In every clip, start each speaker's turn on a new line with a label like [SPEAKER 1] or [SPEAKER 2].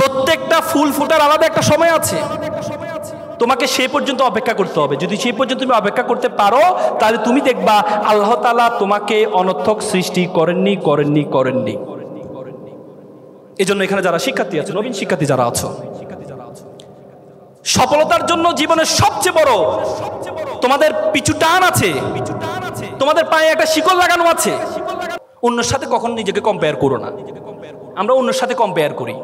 [SPEAKER 1] প্রত্যেকটা ফুল ফোটার আলাদা একটা সময় আছে, তোমাকে সেই পর্যন্ত অপেক্ষা করতে হবে। যদি সেই পর্যন্ত তুমি অপেক্ষা করতে পারো তাহলে তুমি দেখবা আল্লাহ তাআলা তোমাকে অনর্থক সৃষ্টি করেননি। এজন্য এখানে যারা শিক্ষার্থী আছে, নবীন শিক্ষার্থী যারা আছো, সফলতার জন্য জীবনের সবচেয়ে বড় তোমাদের পিছু টান আছে, তোমাদের পায়ে একটা শিকল লাগানো আছে। অন্যের সাথে কখনো নিজেকে কম্পেয়ার করো না। আমরা অন্যের সাথে কম্পেয়ার করি।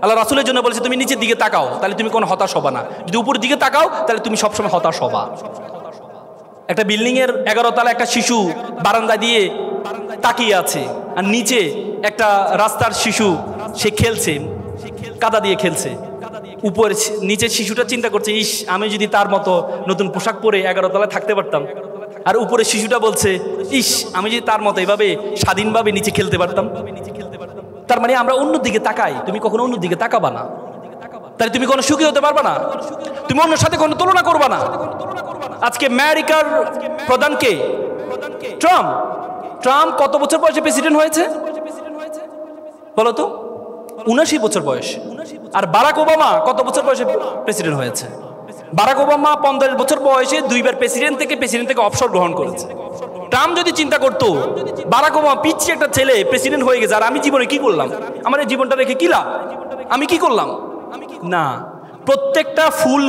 [SPEAKER 1] আল্লাহ রাসূলের জন্য বলেছে তুমি নিচের দিকে তাকাও, তাহলে তুমি কোনো হতাশ হবা না। যদি উপরের দিকে তাকাও তাহলে তুমি সবসময় হতাশ হবা। একটা বিল্ডিং এর 11 তলা একটা শিশু বারান্দা দিয়ে তাকিয়ে আছে, আর নিচে একটা রাস্তার শিশু সে খেলছে, কাদা দিয়ে খেলছে। উপরে নিচের শিশুটা চিন্তা করছে, ইস আমি যদি তার মতো নতুন পোশাক পরে 11 তলায় থাকতে পারতাম। আর উপরে শিশুটা বলছে, ইস আমি যদি তার মতো এভাবে স্বাধীনভাবে নিচে খেলতে পারতাম। তার মানে আমরা অন্য দিকে তাকাই, তুমি কখনো অন্য দিকে তাকাবা না, তাহলে তুমি কোনো সুখী হতে পারবা না, তুমি অন্যের সাথে কোনো তুলনা করবা না। আজকে আমেরিকার প্রধানকে ট্রাম্প কত বছর বয়সে প্রেসিডেন্ট হয়েছে বলো তো? 79 বছর বয়স। আর বারাক ওবামা কত বছর বয়সে প্রেসিডেন্ট হয়েছে? বারাক ওবামা 15 বছর বয়সে 2 বার প্রেসিডেন্ট থেকে অবসর গ্রহণ করেছে। ট্রাম্প যদি চিন্তা করতো বারাক ওবামা পিচ্ছি একটা ছেলে প্রেসিডেন্ট হয়ে গেছে, আর আমি জীবনে কি করলাম, আমার এই জীবনটা রেখে কি লাভ, আমি কি করলাম? না, প্রত্যেকটা ফুল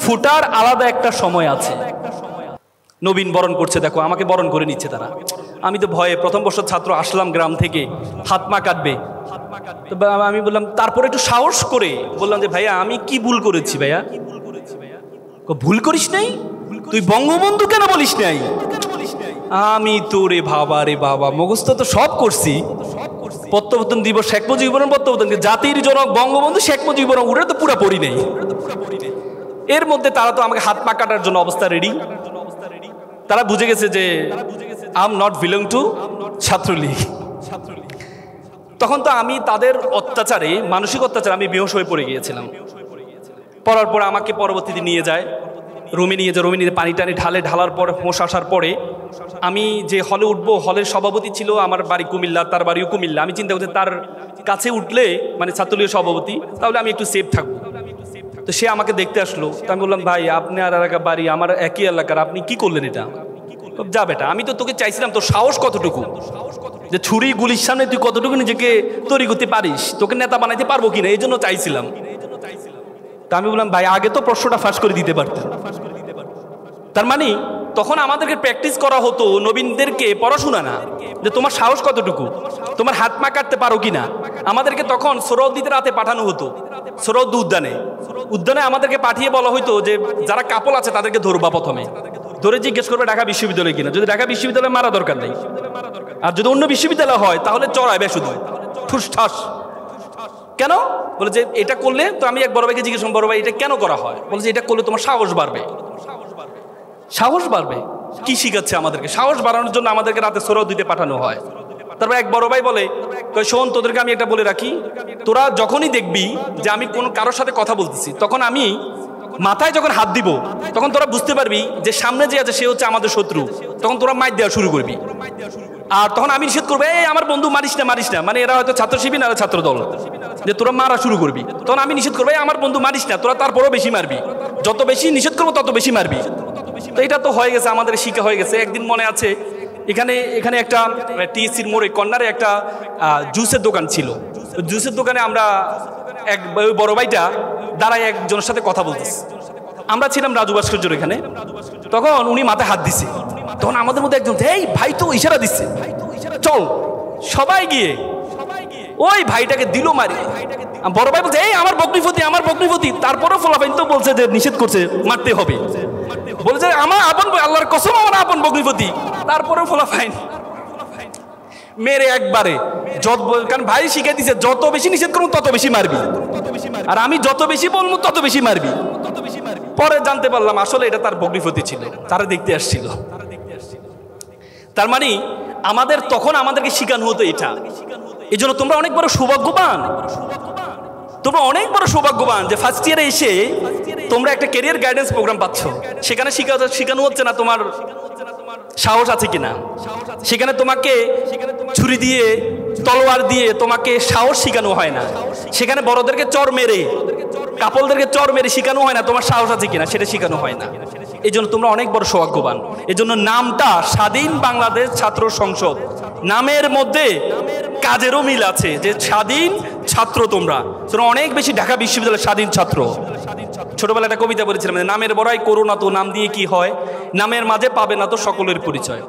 [SPEAKER 1] ফুটার আলাদা একটা সময় আছে। নবীন বরণ করছে, দেখো আমাকে বরণ করে নিচ্ছে তারা। আমি তো ভয়ে প্রথম বর্ষের ছাত্র, আসলাম গ্রাম থেকে, হাত মা কাটবে। তো আমি বললাম, তারপরে একটু সাহস করে বললাম যে ভাইয়া আমি কি ভুল করেছি? ভাইয়া ভুল করিস নাই, তুই বঙ্গবন্ধু কেন বলিস নাই? আমি তো রে বাবা মুখস্থ তো সব করছি, প্রত্যাবর্তন দিবস শেখ মুজিবুর রহমান প্রত্যাবর্তন, জাতির জনক বঙ্গবন্ধু শেখ মুজিবুর রহমান, ওটা তো পুরা পড়ি নেই। এর মধ্যে তারা তো আমাকে হাত পা কাটার জন্য অবস্থা রেডি। তারা বুঝে গেছে যে I am not belong to Chhatra League. তখন তো আমি তাদের অত্যাচারে, মানসিক অত্যাচারে আমি বেহুশ হয়ে পড়ে গিয়েছিলাম। পড়ার পর আমাকে পরবর্তীতে নিয়ে যায় রুমে, নিয়ে পানি টানি ঢালার পর হোঁশ আসার পরে আমি যে হলে উঠবো, হলের সভাপতি ছিল আমার বাড়ি কুমিল্লা, তার বাড়িও কুমিল্লা। আমি চিন্তা করছি তার কাছে উঠলে মানে ছাত্রলীগের সভাপতি, তাহলে আমি একটু সেফ থাকবো। তো সে আমাকে দেখতে আসলো। তো আমি বললাম, ভাই আপনি আর এলাকা বাড়ি আমার একই এলাকার, আপনি কি করলেন এটা? যা বেটা, আমি তো তোকে চাইছিলাম তোর সাহস কতটুকু, যে ছুরি গুলির সামনে তুই কতটুকু নিজেকে তৈরি করতে পারিস, তোকে নেতা বানাইতে পারবো কিনা, এই জন্য চাইছিলাম। তা আমি বললাম, ভাই আগে তো প্রশ্নটা ফাঁস করে দিতে পারতেন। তার মানে তখন আমাদেরকে প্র্যাকটিস করা হতো নবীনদেরকে, পড়াশোনা না, যে তোমার সাহস কতটুকু, তোমার হাত মা কাটতে পারো কিনা। আমাদেরকে তখন সোহরাওয়ার্দীতে রাতে পাঠানো হতো, সোহরাওয়ার্দী উদ্যানে আমাদেরকে পাঠিয়ে বলা হইতো যে যারা কাপল আছে তাদেরকে ধরবা, প্রথমে ধরে জিজ্ঞেস করবে ঢাকা বিশ্ববিদ্যালয় কিনা। যদি ঢাকা বিশ্ববিদ্যালয়ে মারা দরকার নেই, আর যদি অন্য বিশ্ববিদ্যালয় হয় তাহলে চড়াইবে শুধু ঠুস ঠাস। কেন? বলে যে এটা করলে, তো আমি এক বড় ভাইকে জিজ্ঞেস করলাম, বড় ভাই এটা কেন করা হয়? বলে যে এটা করলে তোমার সাহস বাড়বে। সাহস বাড়বে? কি শিখাচ্ছে আমাদেরকে? সাহস বাড়ানোর জন্য আমাদেরকে রাতে সোহরাওয়ার্দীতে পাঠানো হয়। তারপর এক বড় ভাই বলে, শোন তোদেরকে আমি এটা বলে রাখি, তোরা যখনই দেখবি যে আমি কোনো কারোর সাথে কথা বলতেছি, তখন আমি মাথায় যখন হাত দিব তখন তোরা বুঝতে পারবি যে সামনে যে আছে সে হচ্ছে আমাদের শত্রু। তখন তোরা মাইর দেওয়া শুরু করবি। আর তখন আমি নিষেধ করবো, এই আমার বন্ধু মারিস না। মানে এরা হয়তো ছাত্র শিবির আর ছাত্র দল, যে তোরা মারা শুরু করবি। তখন আমি নিষেধ করবো, এই আমার বন্ধু মারিস না, তোরা তারপরেও বেশি মারবি। যত বেশি নিষেধ করবো তত বেশি মারবি। তো এটা তো হয়ে গেছে, আমাদের শিক্ষা হয়ে গেছে। একদিন মনে আছে, এখানে একটা টিএসসির মোড়ে কর্নারে একটা জুসের দোকান ছিল। জুসের দোকানে আমরা ওই বড় ভাইটা দাঁড়ায় একজনের সাথে কথা বলতেছি। আমরা ছিলাম রাজু ভাস্কর্যের এখানে। তখন উনি মাথায় হাত দিছে। তখন আমাদের মধ্যে একজন, এই ভাই তো ইশারা দিচ্ছে, চল সবাই গিয়ে ওই ভাইটাকে দিল মারি। বড় ভাই বলছে, এই আমার বকনিফতি। তারপরেও ফলাফাইন তো বলছে যে নিষেধ করছে, মারতে হবে। বলছে আমার আপন, আল্লাহর কসম আমার আপন বকনিফতি। তারপরেও ফলাফাইন মেরে একবারে। কারণ ভাই শিখে দিছে যত বেশি নিষেধ করবো তত বেশি মারবি, আর আমি যত বেশি বলবো তত বেশি মারবি। পরে জানতে পারলাম আসলে এটা তার বকনিফতি ছিল, তারা দেখতে আসছিল। তার মানে আমাদেরকে শিখানো হতো এটা। এই জন্য তোমরা অনেক বড় সৌভাগ্যবান, যে ফার্স্ট ইয়ারে এসে তোমরা একটা ক্যারিয়ার গাইডেন্স প্রোগ্রাম পাচ্ছ। সেখানে শেখানো হচ্ছে না তোমার সাহস আছে কিনা, সেখানে তোমাকে ছুরি দিয়ে তলোয়ার দিয়ে তোমাকে সাহস শেখানো হয় না, সেখানে বড়দেরকে চর মেরে কাপলদেরকে চর মেরে শেখানো হয় না তোমার সাহস আছে কিনা, সেটা শেখানো হয় না। এই জন্য তোমরা অনেক বড় সৌভাগ্যবান। এই জন্য নামটা স্বাধীন বাংলাদেশ ছাত্র সংসদ, নামের মধ্যে কাজেরও মিল আছে, যে স্বাধীন ছাত্র তোমরা অনেক বেশি ঢাকা বিশ্ববিদ্যালয়ের স্বাধীন ছাত্র। ছোটবেলায় একটা কবিতা বলেছিলাম, নামের বড়াই করো না তো নাম দিয়ে কি হয়, নামের মাঝে পাবে না তো সকলের পরিচয়।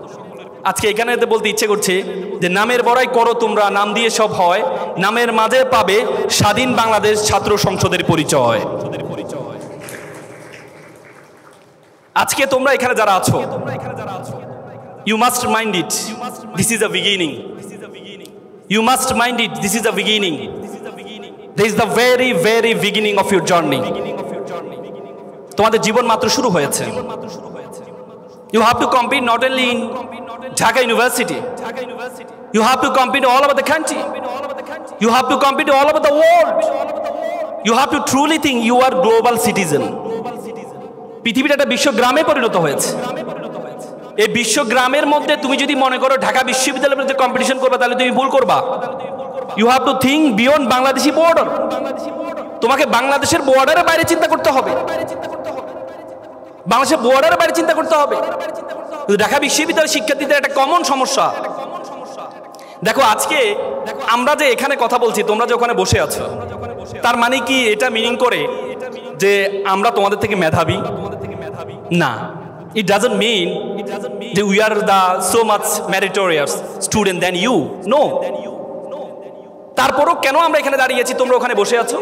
[SPEAKER 1] আজকে এখানে বলতে ইচ্ছে করছে যে নামের বড়াই করো তোমরা, নাম দিয়ে সব হয়, নামের মাঝে পাবে স্বাধীন বাংলাদেশ ছাত্র সংসদের পরিচয়। আজকে তোমরা এখানে যারা আছো, you must mind it, this is a beginning. You must mind it, this is a beginning. This is the very very beginning of your journey. তোমাদের জীবন মাত্র শুরু হয়েছে। You have to compete not only in Dhaka University. You have to compete all over the country. You have to compete all over the world. You have to truly think you are global citizen. পৃথিবীটা একটা বিশ্বগ্রামে পরিণত হয়েছে। এই বিশ্বগ্রামের মধ্যে তুমি যদি মনে করো ঢাকা বিশ্ববিদ্যালয়ের মধ্যে কম্পিটিশন করবে, তাহলে তুমি ভুল করবা। You have to think beyond Bangladeshi border. তোমাকে বাংলাদেশের বর্ডারের বাইরে চিন্তা করতে হবে, বাংলাদেশের বর্ডারের বাইরে চিন্তা করতে হবে। ঢাকা বিশ্ববিদ্যালয়ের শিক্ষার্থীদের একটা কমন সমস্যা দেখো, আজকে আমরা যে এখানে কথা বলছি, তোমরা যে ওখানে বসে আছো, তার মানে কি এটা মিনিং করে যে আমরা তোমাদের থেকে মেধাবী? না, it doesn't mean that we are the so much meritorious student than you. No. তারপরও কেন আমরা এখানে দাঁড়িয়েছি, তোমরা ওখানে বসে আছো?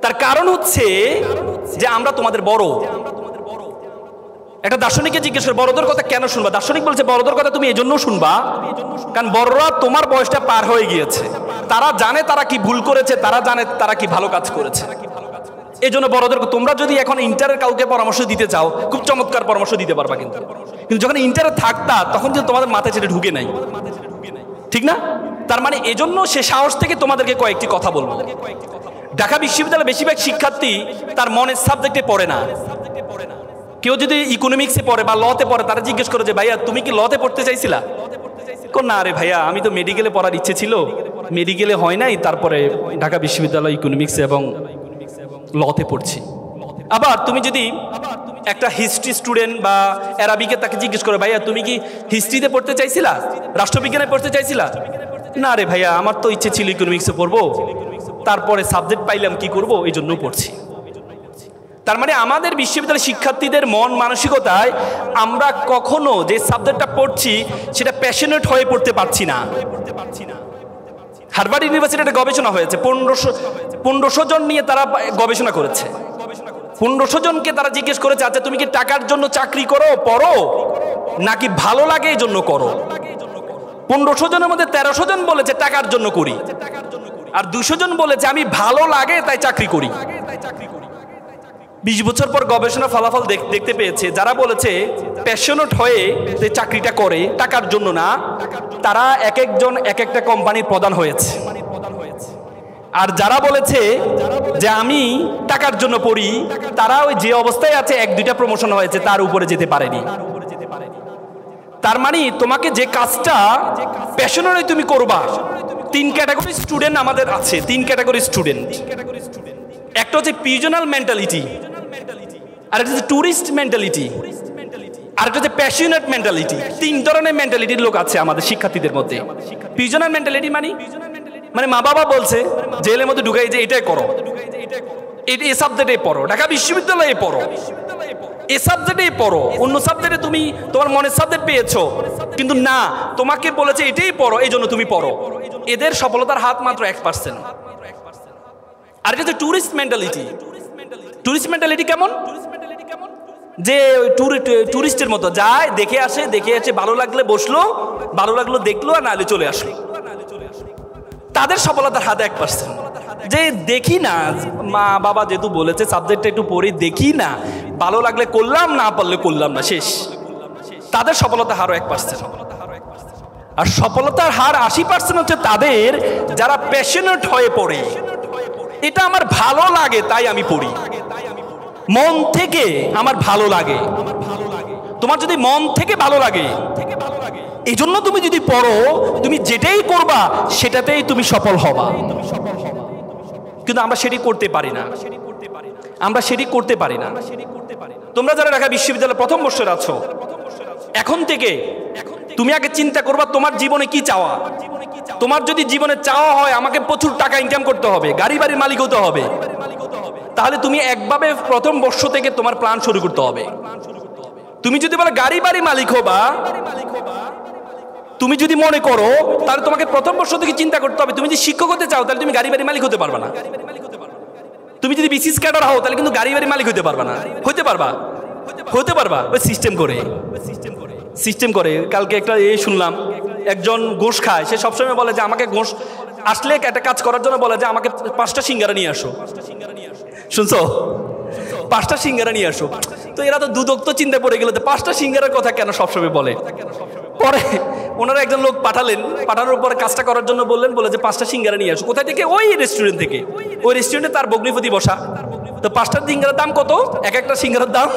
[SPEAKER 1] তার কারণ হচ্ছে যে আমরা তোমাদের বড়। একটা দার্শনিককে জিজ্ঞেস করে বড়দের কথা কেন শুনবা, দার্শনিক বলছে বড়দের কথা তুমি এজন্য শুনবা কারণ বড়রা তোমার বয়সটা পার হয়ে গিয়েছে, তারা জানে তারা কি ভুল করেছে, তারা জানে তারা কি ভালো কাজ করেছে। এই জন্য বড়দের, তোমরা যদি এখন ইন্টারের কাউকে পরামর্শ দিতে চাও, খুব চমৎকার পরামর্শ দিতে পারবা, কিন্তু যখন ইন্টারে থাকতা তখন কিন্তু তোমাদের মাথায় সেটা ঢুকে নাই, ঠিক না? তার মানে এজন্য সে সাহস থেকে তোমাদেরকে কয়েকটি কথা বলবো। ঢাকা বিশ্ববিদ্যালয়ে বেশিরভাগ শিক্ষার্থী তার মনের সাবজেক্টে পড়ে না। কেউ যদি ইকোনমিক্সে পড়ে বা লতে পড়ে, তারা জিজ্ঞেস করে যে ভাইয়া তুমি কি লতে পড়তে চাইছিলা? না রে ভাইয়া, আমি তো মেডিকেলে পড়ার ইচ্ছে ছিল, মেডিকেলে হয় নাই, তারপরে ঢাকা বিশ্ববিদ্যালয় ইকোনমিক্স এবং লতে পড়ছি। আবার তুমি যদি একটা হিস্ট্রি স্টুডেন্ট বা অ্যারাবিকে তাকে জিজ্ঞেস করে ভাইয়া তুমি কি হিস্ট্রিতে পড়তে চাইছিলা, রাষ্ট্রবিজ্ঞানে পড়তে চাইছিলা? না রে ভাইয়া, আমার তো ইচ্ছে ছিল ইকোনমিক্সে পড়বো, তারপরে সাবজেক্ট পাইলাম কি করব, এই জন্য পড়ছি। তার মানে আমাদের বিশ্ববিদ্যালয়ের শিক্ষার্থীদের মন মানসিকতায় আমরা কখনো যে সাবজেক্টটা পড়ছি সেটা প্যাশনেট হয়ে পড়তে পারছি না। হার্ভার্ড ইউনিভার্সিটি একটা গবেষণা হয়েছে, 1500 জন নিয়ে তারা গবেষণা করেছে। 1500 জনকে তারা জিজ্ঞেস করেছে, আচ্ছা তুমি কি টাকার জন্য চাকরি করো, পড়ো, নাকি ভালো লাগে এই জন্য করো? 1500 জনের মধ্যে 1300 জন বলেছে টাকার জন্য করি, আর 200 জন বলেছে আমি ভালো লাগে তাই চাকরি করি। 20 বছর পর গবেষণা ফলাফল দেখতে পেয়েছে, যারা বলেছে প্যাশনেট হয়ে যে চাকরিটা করে টাকার জন্য না, তারা এক একজন এক একটা কোম্পানির প্রধান হয়েছে। আর যারা বলেছে যে আমি টাকার জন্য পড়ি, তারা ওই যে অবস্থায় আছে 1-2টা প্রমোশন হয়েছে, তার উপরে যেতে পারেনি। তার মানে তোমাকে যে কাজটা প্যাশনেট তুমি করবা, 3 ক্যাটাগরি স্টুডেন্ট আমাদের আছে। 3 ক্যাটাগরি স্টুডেন্ট, একটা হচ্ছে পিজনাল মেন্টালিটি, আর একটা হচ্ছে ট্যুরিস্ট মেন্টালিটি, আর একটা হচ্ছে প্যাশনেট মেন্টালিটি। 3 ধরনের মেন্টালিটির লোক আছে আমাদের শিক্ষার্থীদের মধ্যে। পিজনাল মেন্টালিটি মানে মা বাবা বলছে জেলের মধ্যে ঢুকাই যে এটাই করো, এই সাবজেক্টে পড়ো, ঢাকা বিশ্ববিদ্যালয়ে পড়ো, এই সাবজেক্টেই পড়ো, অন্য সাবজেক্টে তুমি তোমার মনের সাবজেক্ট পেয়েছো, কিন্তু না, তোমাকে বলেছে এটাই পড়ো, এই জন্য তুমি পড়ো। এদের সফলতার হাত মাত্র 1%। আর এটা হচ্ছে ট্যুরিস্ট মেন্টালিটি। ট্যুরিস্ট মেন্টালিটি কেমন? যে ট্যুরিস্টের মতো যায়, দেখে আসে, ভালো লাগলে বসলো, ভালো লাগলো দেখলো, আর নাহলে চলে আসলো। তাদের সফলতার হাতে 1%। যে দেখি না, মা বাবা যেহেতু বলেছে সাবজেক্টটা একটু পড়ি, দেখি না, ভালো লাগলে করলাম, না পারলে করলাম না, শেষ। তাদের সফলতার হারও 1%। আর সফলতার হার 80% হচ্ছে তাদের যারা প্যাশনেট হয়ে পড়ে, এটা আমার ভালো লাগে তাই আমি পড়ি, মন থেকে আমার ভালো লাগে। তোমার যদি মন থেকে ভালো লাগে, এই জন্য তুমি যদি পড়ো, তুমি যেটাই করবা সেটাতেই তুমি সফল হবা। কিন্তু আমরা সেটি করতে পারি না, আমরা সেটি করতে পারি না। তোমরা যারা ঢাকা বিশ্ববিদ্যালয়ের প্রথম বর্ষের আছো, এখন থেকে তুমি আগে চিন্তা করবা তোমার জীবনে কি চাওয়া। তোমার যদি জীবনে চাওয়া হয় আমাকে প্রচুর টাকা ইনকাম করতে হবে, গাড়ি বাড়ির মালিক হতে হবে, তাহলে তুমি একভাবে প্রথম বর্ষ থেকে তোমার প্ল্যান শুরু করতে হবে। তুমি যদি বলে গাড়ি বাড়ি মালিক হবা, তুমি যদি মনে করো, তাহলে তোমাকে প্রথম বর্ষ থেকে চিন্তা করতে হবে। তুমি যদি শিক্ষক হতে চাও তাহলে তুমি গাড়ি বাড়ি মালিক হতে পারবা না। তুমি যদি বিসিএস ক্যাডার হও তাহলে কিন্তু গাড়ি বাড়ি মালিক হতে পারবা না। হতে পারবা ওই সিস্টেম করে। কালকে একটা শুনলাম, একজন গোশ খায়, সে সবসময় বলে যে আমাকে গোশ আসলে একটা কাজ করার জন্য বলে যে আমাকে 5টা সিঙ্গারা নিয়ে আসো। শুনছো? 5টা সিঙ্গারা নিয়ে আসো। তো এরা তো দুদক্ত চিন্তা পড়ে গেল, 5টা সিঙ্গারার কথা কেন সবসময় বলে। পরে ওনারা একজন লোক পাঠানোর পরে কাজটা করার জন্য বলে যে 5টা সিঙ্গারা নিয়ে আসো। কোথায় থেকে? ওই রেস্টুরেন্ট থেকে। ওই রেস্টুরেন্টে তার ভগ্নিপতি বসা। তো 5টা সিঙ্গারার দাম কত? এক একটা সিঙ্গারার দাম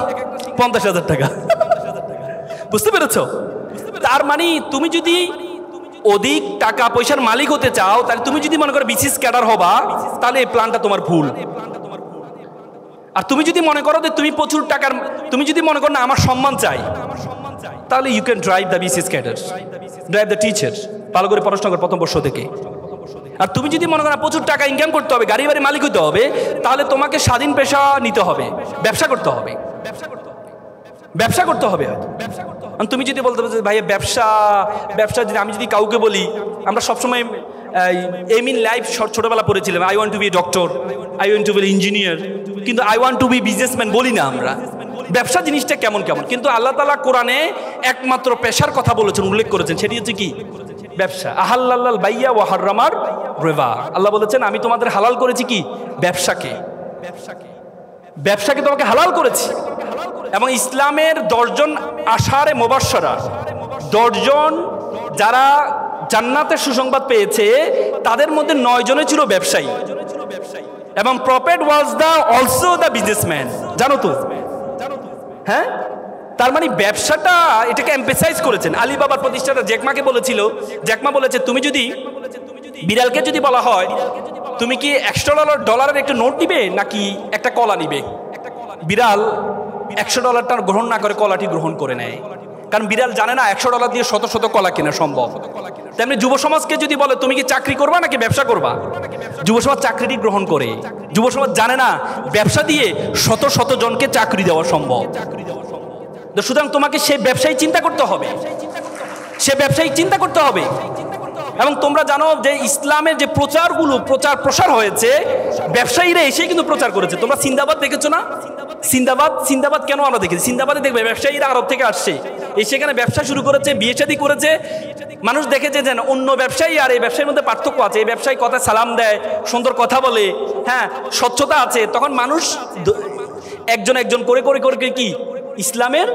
[SPEAKER 1] 50,000 টাকা। বুঝতে পেরেছো? তার মানে তুমি যদি অধিক টাকা পয়সার মালিক হতে চাও, তাহলে তুমি যদি মনে করো বিসিএস ক্যাডার হবা, তাহলে এই প্ল্যানটা তোমার ভুল। আর তুমি যদি মনে করো যে তুমি প্রচুর টাকার, তুমি যদি মনে করো না আমার সম্মান চাই, তাহলে you can drive the BCS cadre, drive the teacher, ভালো করে পড়াশোনা করো প্রথম বর্ষ থেকে। আর তুমি যদি মনে করো প্রচুর টাকা ইনকাম করতে হবে, গাড়ি বাড়ি মালিক হতে হবে, তাহলে তোমাকে স্বাধীন পেশা নিতে হবে, ব্যবসা করতে হবে। তুমি যদি বলতে পারো ভাইয়া ব্যবসা যদি আমি যদি কাউকে বলি, আমরা সবসময় এম ইন লাইফ ছোটবেলা পড়েছিলাম, I want to be a doctor, I want to be engineer, কিন্তু I want to be businessman বলি না আমরা। ব্যবসা জিনিসটা কেমন, কিন্তু আল্লাহ তাআলা কোরআনে একমাত্র পেশার কথা বলেছেন, উল্লেখ করেছেন, সেটি হচ্ছে কি? ব্যবসা। আহাল্লাল বাইয়া ওয়া হাররামার রিবা। আল্লাহ বলেছেন আমি তোমাদের হালাল করেছি কি? ব্যবসাকে তোমাকে হালাল করেছি। এবং ইসলামের 10 জন আশারে মুবাশশারা, 10 জন যারা জান্নাতের সুসংবাদ পেয়েছে, তাদের মধ্যে 9 জনে ছিল ব্যবসায়ী। এবং prophet was also the businessman. জানো তো? হ্যাঁ, তার মানে ব্যবসাটা এটাকে এমফেসাইজ করেছেন। আলিবাবার প্রতিষ্ঠাতা জ্যাকমাকে বলেছিল, জ্যাকমা বলেছে তুমি যদি বিড়ালকে যদি বলা হয় তুমি কি $100 একটা নোট নিবে নাকি একটা কলা নিবে, বিড়াল $100টা গ্রহণ না করে কলাটি গ্রহণ করে নেয়। কারণ বিড়াল জানে না $100 দিয়ে শত শত কলা কেনা সম্ভব। তেমনি যুব সমাজকে যদি বলে তুমি কি চাকরি করবা নাকি ব্যবসা করবা, যুব সমাজ চাকরিটি গ্রহণ করে। যুব সমাজ জানে না ব্যবসা দিয়ে শত শত জনকে চাকরি দেওয়া সম্ভব। সুতরাং তোমাকে সে ব্যবসায়ী চিন্তা করতে হবে। এবং তোমরা জানো যে ইসলামের যে প্রচার হয়েছে, ব্যবসায়ীরা এসে কিন্তু প্রচার করেছে। তোমরা সিন্দাবাদ দেখেছো না? সিন্দাবাদ কেন আমরা দেখেছি? সিন্দাবাদে দেখবে ব্যবসায়ীরা আরব থেকে আসছে, সেখানে ব্যবসা শুরু করেছে, বিয়ে শাদী করেছে। মানুষ দেখেছে যে অন্য ব্যবসায়ী আর এই ব্যবসায়ীর মধ্যে পার্থক্য আছে। এই ব্যবসায়ী কথা সালাম দেয়, সুন্দর কথা বলে, হ্যাঁ, স্বচ্ছতা আছে। তখন মানুষ একজন করে কি ইসলামের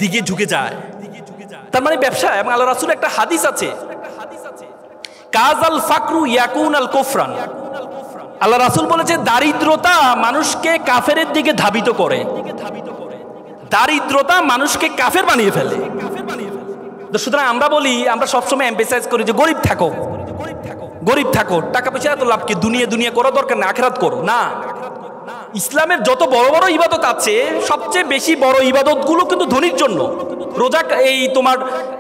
[SPEAKER 1] দিকে ঝুঁকে যায়। তার মানে ব্যবসা। এবং আল্লাহ রাসূল একটা হাদিস আছে, কাজাল ফাকরু ইয়াকুন আল কুফরান। আল্লাহ রাসূল বলেছে দারিদ্রতা মানুষকে কাফেরের দিকে ধাবিত করে, দারিদ্রতা মানুষকে কাফের বানিয়ে ফেলে। সুতরাং আমরা সবসময় এমফেসাইজ করি যে গরিব থাকো, টাকা পয়সা এত লাভ কি, দুনিয়া করা দরকার না, আখিরাত করো না। ইসলামের যত বড় বড় ইবাদত আছে, সবচেয়ে বেশি বড় ইবাদত গুলো কিন্তু ধনীর জন্য। রোজা, এই তোমার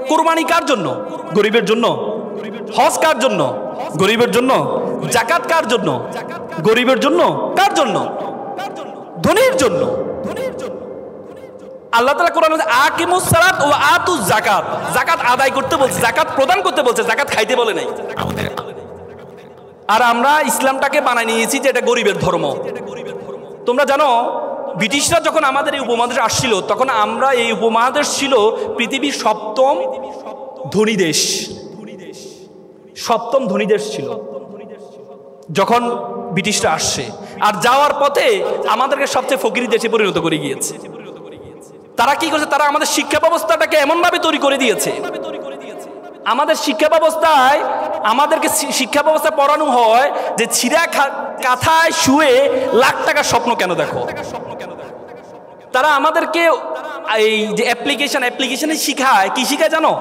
[SPEAKER 1] কুরবানি কার জন্য? গরিবের জন্য। হজ কার জন্য? গরিবের জন্য। যাকাত কার জন্য? গরিবের জন্য। কার জন্য? ধনীর জন্য। আল্লাহ তাআলা কোরআনে আকিমুস সালাত ওয়া আতুজ যাকাত, যাকাত আদায় করতে বলছে, যাকাত প্রদান করতে বলছে, যাকাত খাইতে বলে নাই। আর আমরা ইসলামটাকে বানাই নিয়েছি যে এটা গরিবের ধর্ম। তোমরা জানো ব্রিটিশরা যখন আমাদের এই উপমহাদেশে আসছিল, তখন আমরা এই উপমহাদেশ ছিল পৃথিবীর সপ্তম ধনী দেশ ছিল যখন ব্রিটিশরা আসছে। আর যাওয়ার পথে আমাদেরকে সবচেয়ে ফকিরি দেশে পরিণত করে গিয়েছে। তারা কি করছে? তারা আমাদের শিক্ষা ব্যবস্থাটাকে এমনভাবে তৈরি করে দিয়েছে, আমাদের শিক্ষা ব্যবস্থায় শিক্ষা ব্যবস্থা পড়ানো হয় যে ছিঁড়া কাঁথায় শুয়ে লাখ টাকার স্বপ্ন কেন দেখো। তারা আমাদেরকে এই যে অ্যাপ্লিকেশনে শিখায়, কি শিখায় জানো?